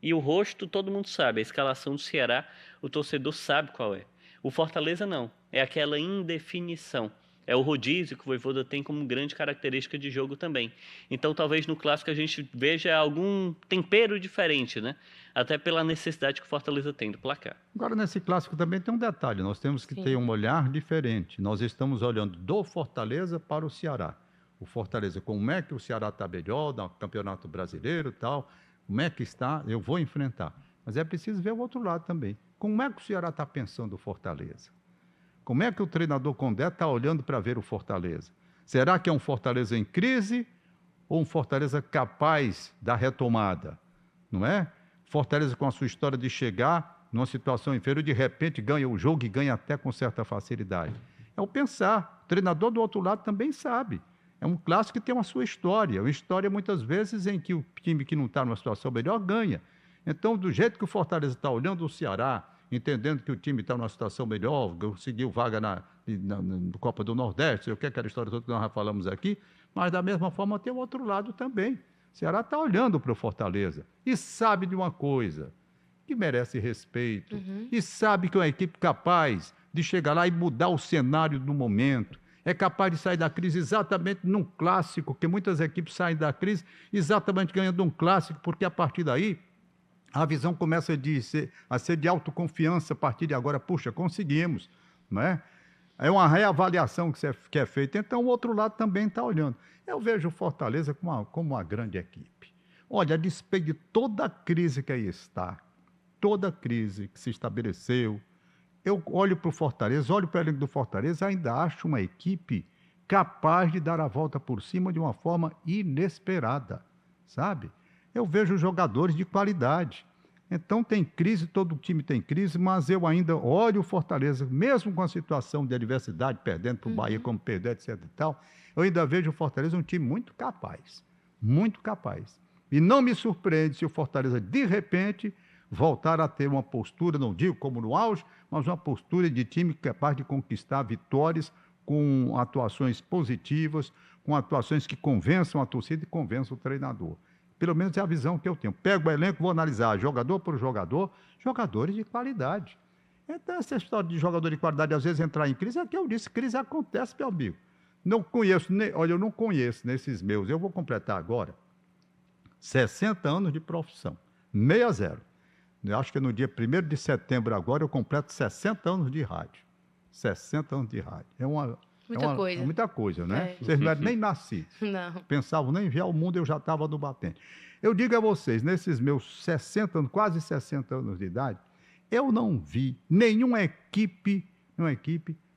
E o rosto todo mundo sabe, a escalação do Ceará, o torcedor sabe qual é. O Fortaleza não, é aquela indefinição. É o rodízio que o Vojvoda tem como grande característica de jogo também. Então talvez no clássico a gente veja algum tempero diferente, né? Até pela necessidade que o Fortaleza tem do placar. Agora, nesse clássico também tem um detalhe, nós temos que ter um olhar diferente. Nós estamos olhando do Fortaleza para o Ceará. O Fortaleza, como é que o Ceará está melhor no Campeonato Brasileiro e tal, como é que está, eu vou enfrentar. Mas é preciso ver o outro lado também. Como é que o Ceará está pensando o Fortaleza? Como é que o treinador Condé está olhando para ver o Fortaleza? Será que é um Fortaleza em crise ou um Fortaleza capaz da retomada? Não é? Fortaleza com a sua história de chegar numa situação inferior, de repente ganha o jogo e ganha até com certa facilidade. É o pensar. O treinador do outro lado também sabe. É um clássico que tem uma sua história. Uma história, muitas vezes, em que o time que não está numa situação melhor ganha. Então, do jeito que o Fortaleza está olhando o Ceará, entendendo que o time está numa situação melhor, conseguiu vaga na Copa do Nordeste, eu quero aquela história toda que nós já falamos aqui, mas da mesma forma tem o outro lado também. O Ceará está olhando para o Fortaleza e sabe de uma coisa, que merece respeito, e sabe que é uma equipe capaz de chegar lá e mudar o cenário do momento. É capaz de sair da crise exatamente num clássico, que muitas equipes saem da crise exatamente ganhando um clássico, porque a partir daí a visão começa a ser de autoconfiança a partir de agora. Puxa, conseguimos, não é? É uma reavaliação que é feita. Então, o outro lado também está olhando. Eu vejo o Fortaleza como uma grande equipe. Olha, a despeito de toda a crise que aí está, toda a crise que se estabeleceu, eu olho para o Fortaleza, olho para o elenco do Fortaleza, ainda acho uma equipe capaz de dar a volta por cima de uma forma inesperada, sabe? Eu vejo jogadores de qualidade. Então tem crise, todo time tem crise, mas eu ainda olho o Fortaleza, mesmo com a situação de adversidade, perdendo para o Bahia, como perdeu, etc e tal, eu ainda vejo o Fortaleza um time muito capaz, muito capaz. E não me surpreende se o Fortaleza, de repente, voltar a ter uma postura, não digo como no auge, mas uma postura de time capaz de conquistar vitórias com atuações positivas, com atuações que convençam a torcida e convençam o treinador. Pelo menos é a visão que eu tenho. Pego o elenco, vou analisar jogador por jogador, jogadores de qualidade. Então, essa história de jogador de qualidade, às vezes entrar em crise, é o que eu disse, crise acontece, meu amigo. Não conheço, olha, eu não conheço nesses meus, eu vou completar agora 60 anos de profissão, 60. Eu acho que no dia 1º de setembro agora eu completo 60 anos de rádio. 60 anos de rádio. Muita muita coisa, né? Vocês não eram nem nascidos. Não. Pensavam nem enviar o mundo, eu já estava no batente. Eu digo a vocês, nesses meus 60 anos, quase 60 anos de idade, eu não vi nenhuma equipe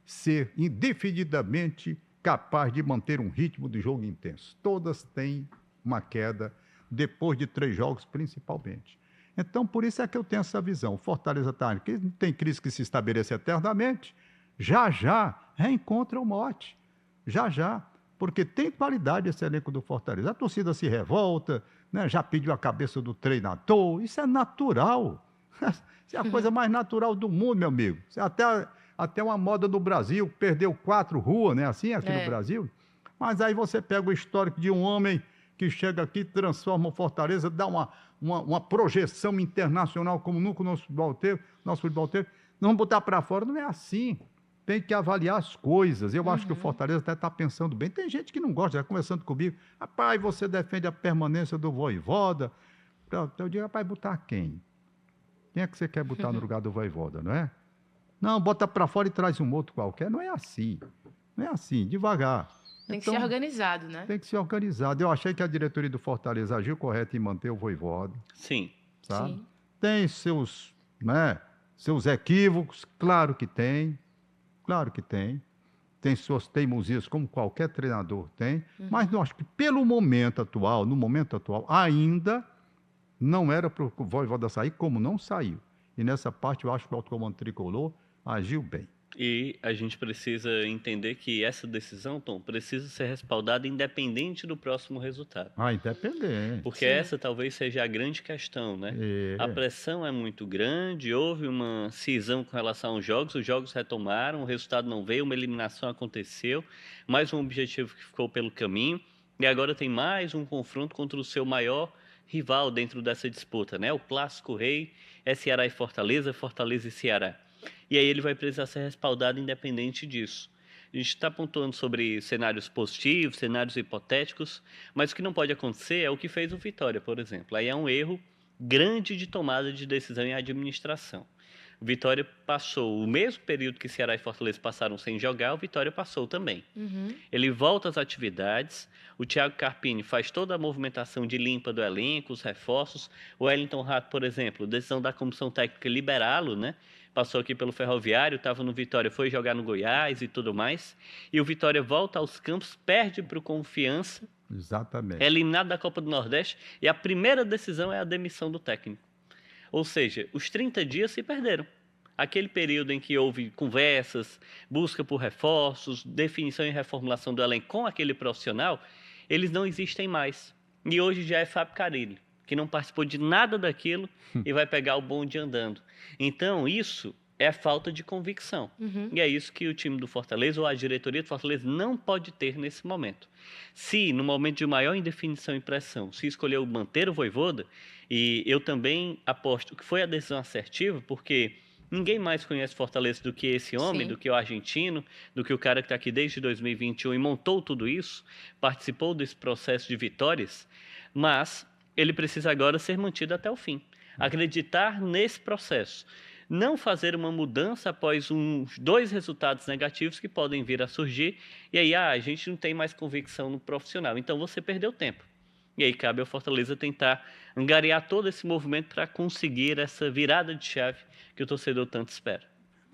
ser indefinidamente capaz de manter um ritmo de jogo intenso. Todas têm uma queda, depois de 3 jogos principalmente. Então, por isso é que eu tenho essa visão. O Fortaleza que não tem crise que se estabelece eternamente, já reencontra o mote. Já. Porque tem qualidade esse elenco do Fortaleza. A torcida se revolta, né? Já pediu a cabeça do treinador. Isso é natural. Isso é a coisa mais natural do mundo, meu amigo. Isso é até uma moda no Brasil, perdeu 4 ruas, né? Assim, aqui no Brasil. Mas aí você pega o histórico de um homem que chega aqui, transforma o Fortaleza, dá uma projeção internacional como nunca o nosso futebol teve. Não vamos botar para fora, não é assim. Tem que avaliar as coisas. Eu acho que o Fortaleza até está pensando bem. Tem gente que não gosta, já conversando comigo. Rapaz, você defende a permanência do Vojvoda. Eu digo, rapaz, botar quem? Quem é que você quer botar no lugar do Vojvoda, não é? Não, bota para fora e traz um outro qualquer. Não é assim. Não é assim, devagar. Tem que ser organizado, né? Tem que ser organizado. Eu achei que a diretoria do Fortaleza agiu correto em manter o Vojvoda. Sim. Sabe? Sim. Tem seus equívocos, claro que tem. Claro que tem. Tem suas teimosias, como qualquer treinador tem. Mas eu acho que no momento atual, ainda não era para o Vojvoda sair, como não saiu. E nessa parte eu acho que o Alto-Comando Tricolor agiu bem. E a gente precisa entender que essa decisão, Tom, precisa ser respaldada independente do próximo resultado. Independente. Porque essa talvez seja a grande questão, né? A pressão é muito grande, houve uma cisão com relação aos jogos, os jogos retomaram, o resultado não veio, uma eliminação aconteceu, mais um objetivo que ficou pelo caminho, e agora tem mais um confronto contra o seu maior rival dentro dessa disputa, né? O Clássico Rei é Ceará e Fortaleza, Fortaleza e Ceará. E aí ele vai precisar ser respaldado independente disso. A gente está pontuando sobre cenários positivos, cenários hipotéticos, mas o que não pode acontecer é o que fez o Vitória, por exemplo. Aí é um erro grande de tomada de decisão em administração. O Vitória passou o mesmo período que Ceará e Fortaleza passaram sem jogar, o Vitória passou também. Ele volta às atividades, o Thiago Carpini faz toda a movimentação de limpa do elenco, os reforços. O Wellington Rato, por exemplo, decisão da comissão técnica liberá-lo, né? Passou aqui pelo Ferroviário, estava no Vitória, foi jogar no Goiás e tudo mais. E o Vitória volta aos campos, perde para o Confiança. Exatamente. É eliminado da Copa do Nordeste e a primeira decisão é a demissão do técnico. Ou seja, os 30 dias se perderam. Aquele período em que houve conversas, busca por reforços, definição e reformulação do elenco com aquele profissional, eles não existem mais. E hoje já é Fábio Carille, que não participou de nada daquilo e vai pegar o bonde andando. Então, isso é falta de convicção. E é isso que o time do Fortaleza, ou a diretoria do Fortaleza, não pode ter nesse momento. Se, no momento de maior indefinição e pressão, se escolheu manter o Vojvoda, e eu também aposto que foi a decisão assertiva, porque ninguém mais conhece Fortaleza do que esse homem, do que o argentino, do que o cara que está aqui desde 2021 e montou tudo isso, participou desse processo de vitórias, mas ele precisa agora ser mantido até o fim. Acreditar nesse processo. Não fazer uma mudança após uns 2 resultados negativos que podem vir a surgir, e aí a gente não tem mais convicção no profissional. Então você perdeu tempo. E aí cabe ao Fortaleza tentar angariar todo esse movimento para conseguir essa virada de chave que o torcedor tanto espera.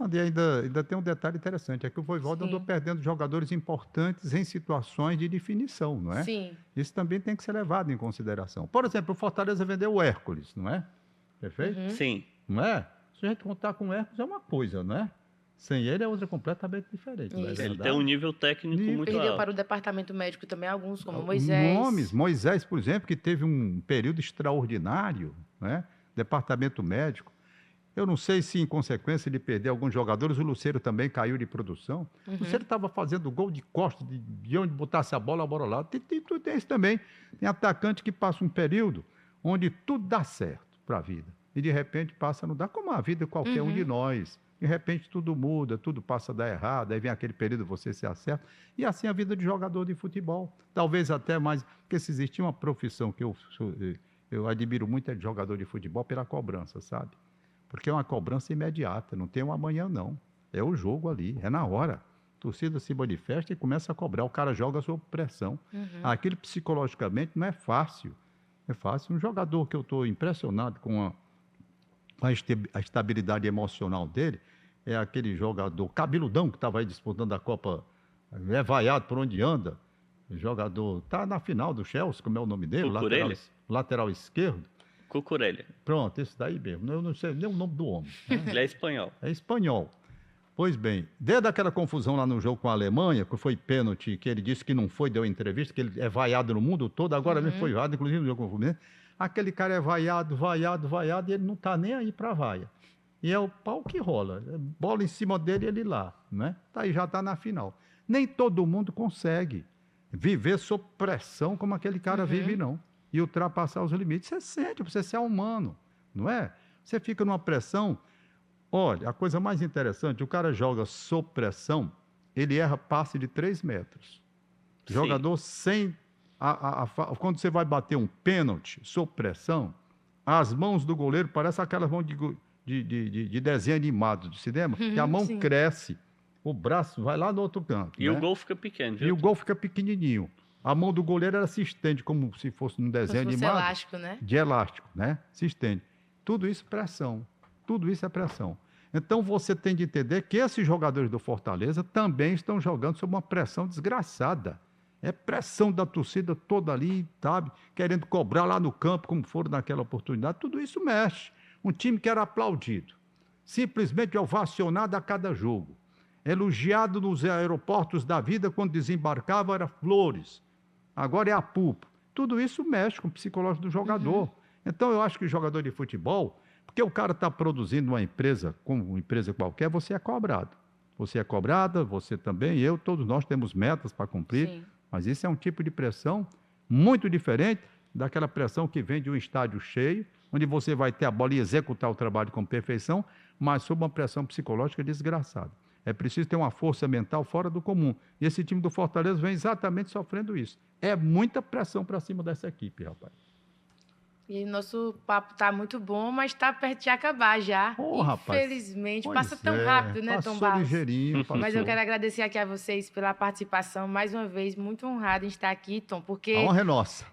E ainda tem um detalhe interessante, é que o Vojvoda andou perdendo jogadores importantes em situações de definição, não é? Sim. Isso também tem que ser levado em consideração. Por exemplo, o Fortaleza vendeu o Hércules, não é? Perfeito? Sim. Não é? Se a gente contar com o Hércules é uma coisa, não é? Sem ele é outra completamente diferente. Não é ele tem um nível técnico muito Perdeu alto. para o departamento médico também alguns, como Moisés. Moisés, por exemplo, que teve um período extraordinário, né? Departamento médico. Eu não sei se, em consequência, ele perdeu alguns jogadores. O Lucero também caiu de produção. O Lucero estava fazendo gol de costa, de onde botasse a bola lá. Tem isso também. Tem atacante que passa um período onde tudo dá certo para a vida. E, de repente, passa a não dar, como a vida de qualquer um de nós. De repente, tudo muda, tudo passa a dar errado. Aí vem aquele período você se acerta. E assim a vida de jogador de futebol. Talvez até mais... Porque se existia uma profissão que eu admiro muito, é de jogador de futebol, pela cobrança, sabe? Porque é uma cobrança imediata, não tem um amanhã, não. É o jogo ali, é na hora. A torcida se manifesta e começa a cobrar, o cara joga sob pressão. Aquilo psicologicamente não é fácil. É fácil. Um jogador que eu estou impressionado com a estabilidade emocional dele é aquele jogador cabeludão que estava aí disputando a Copa, é vaiado por onde anda. O jogador está na final do Chelsea, como é o nome dele? Lateral esquerdo. Cucurella. Pronto, esse daí mesmo. Eu não sei nem o nome do homem. Né? Ele é espanhol. É espanhol. Pois bem, desde aquela confusão lá no jogo com a Alemanha, que foi pênalti, que ele disse que não foi, deu entrevista, que ele é vaiado no mundo todo, agora ele foi vaiado, inclusive no jogo com o Fluminense. Aquele cara é vaiado, e ele não está nem aí para vaia. E é o pau que rola. Bola em cima dele e ele lá. Né? Tá aí, já está na final. Nem todo mundo consegue viver sob pressão como aquele cara vive, não. E ultrapassar os limites. Você sente, você é humano, não é? Você fica numa pressão. Olha, a coisa mais interessante, o cara joga sob pressão, ele erra passe de 3 metros. Sim. Jogador sem... quando você vai bater um pênalti sob pressão, as mãos do goleiro parecem aquelas mãos de desenho animado de cinema, que a mão cresce, o braço vai lá no outro canto. E o gol fica pequeno, viu? E o gol fica pequenininho. A mão do goleiro ela se estende como se fosse num desenho animado. Elástico, né? De elástico, né? Se estende. Tudo isso é pressão. Tudo isso é pressão. Então você tem de entender que esses jogadores do Fortaleza também estão jogando sob uma pressão desgraçada. É pressão da torcida toda ali, sabe? Querendo cobrar lá no campo, como foram naquela oportunidade. Tudo isso mexe. Um time que era aplaudido, simplesmente ovacionado a cada jogo. Elogiado nos aeroportos da vida, quando desembarcava, era flores. Agora é a pulpa. Tudo isso mexe com o psicológico do jogador. Então, eu acho que o jogador de futebol, porque o cara está produzindo uma empresa, como uma empresa qualquer, você é cobrado. Você é cobrada, você também, eu, todos nós temos metas para cumprir, Sim. mas isso é um tipo de pressão muito diferente daquela pressão que vem de um estádio cheio, onde você vai ter a bola e executar o trabalho com perfeição, mas sob uma pressão psicológica desgraçada. É preciso ter uma força mental fora do comum. E esse time do Fortaleza vem exatamente sofrendo isso. É muita pressão para cima dessa equipe, rapaz. E nosso papo tá muito bom, mas tá perto de acabar já. Rapaz. Infelizmente, Pois passa tão rápido, né, Tom passou Barros? ligeirinho, passou. Mas eu quero agradecer aqui a vocês pela participação. Mais uma vez, muito honrado em estar aqui, Tom, porque A honra é nossa.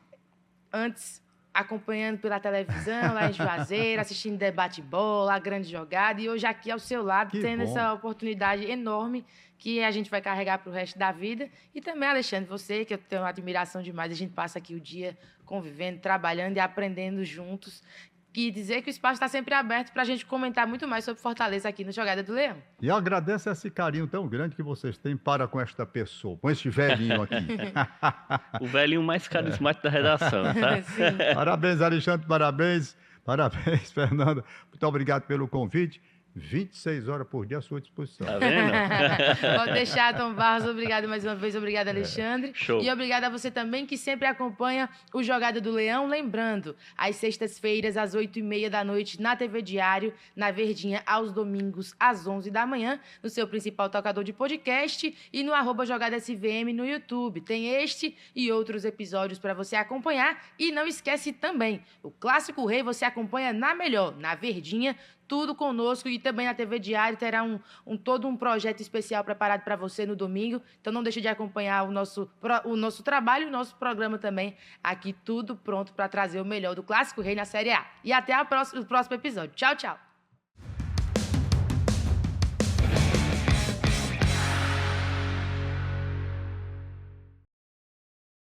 antes acompanhando pela televisão, lá em Juazeiro, assistindo debate bola, a grande jogada, e hoje aqui ao seu lado, Que tendo bom. essa oportunidade enorme que a gente vai carregar para o resto da vida. E também, Alexandre, você, que eu tenho uma admiração demais, a gente passa aqui o dia convivendo, trabalhando e aprendendo juntos. E dizer que o espaço está sempre aberto para a gente comentar muito mais sobre Fortaleza aqui no Jogada do Leão. E eu agradeço esse carinho tão grande que vocês têm para com esta pessoa, com este velhinho aqui. O velhinho mais carismático da redação, tá? Sim. Parabéns, Alexandre, parabéns. Parabéns, Fernanda. Muito obrigado pelo convite. 26 horas por dia à sua disposição. Tá vendo? Pode deixar, Tom Barros. Obrigado mais uma vez. Obrigado, Alexandre. Show. E obrigado a você também que sempre acompanha o Jogada do Leão. Lembrando, às sextas-feiras, às 8h30 da noite, na TV Diário, na Verdinha, aos domingos, às 11 da manhã, no seu principal tocador de podcast e no @JogadaSVM no YouTube. Tem este e outros episódios para você acompanhar. E não esquece também, o Clássico Rei você acompanha na melhor, na Verdinha, tudo conosco, e também na TV Diário terá todo um projeto especial preparado para você no domingo. Então não deixe de acompanhar o nosso trabalho e o nosso programa também. Aqui tudo pronto para trazer o melhor do Clássico Rei na Série A. E até o próximo episódio. Tchau, tchau.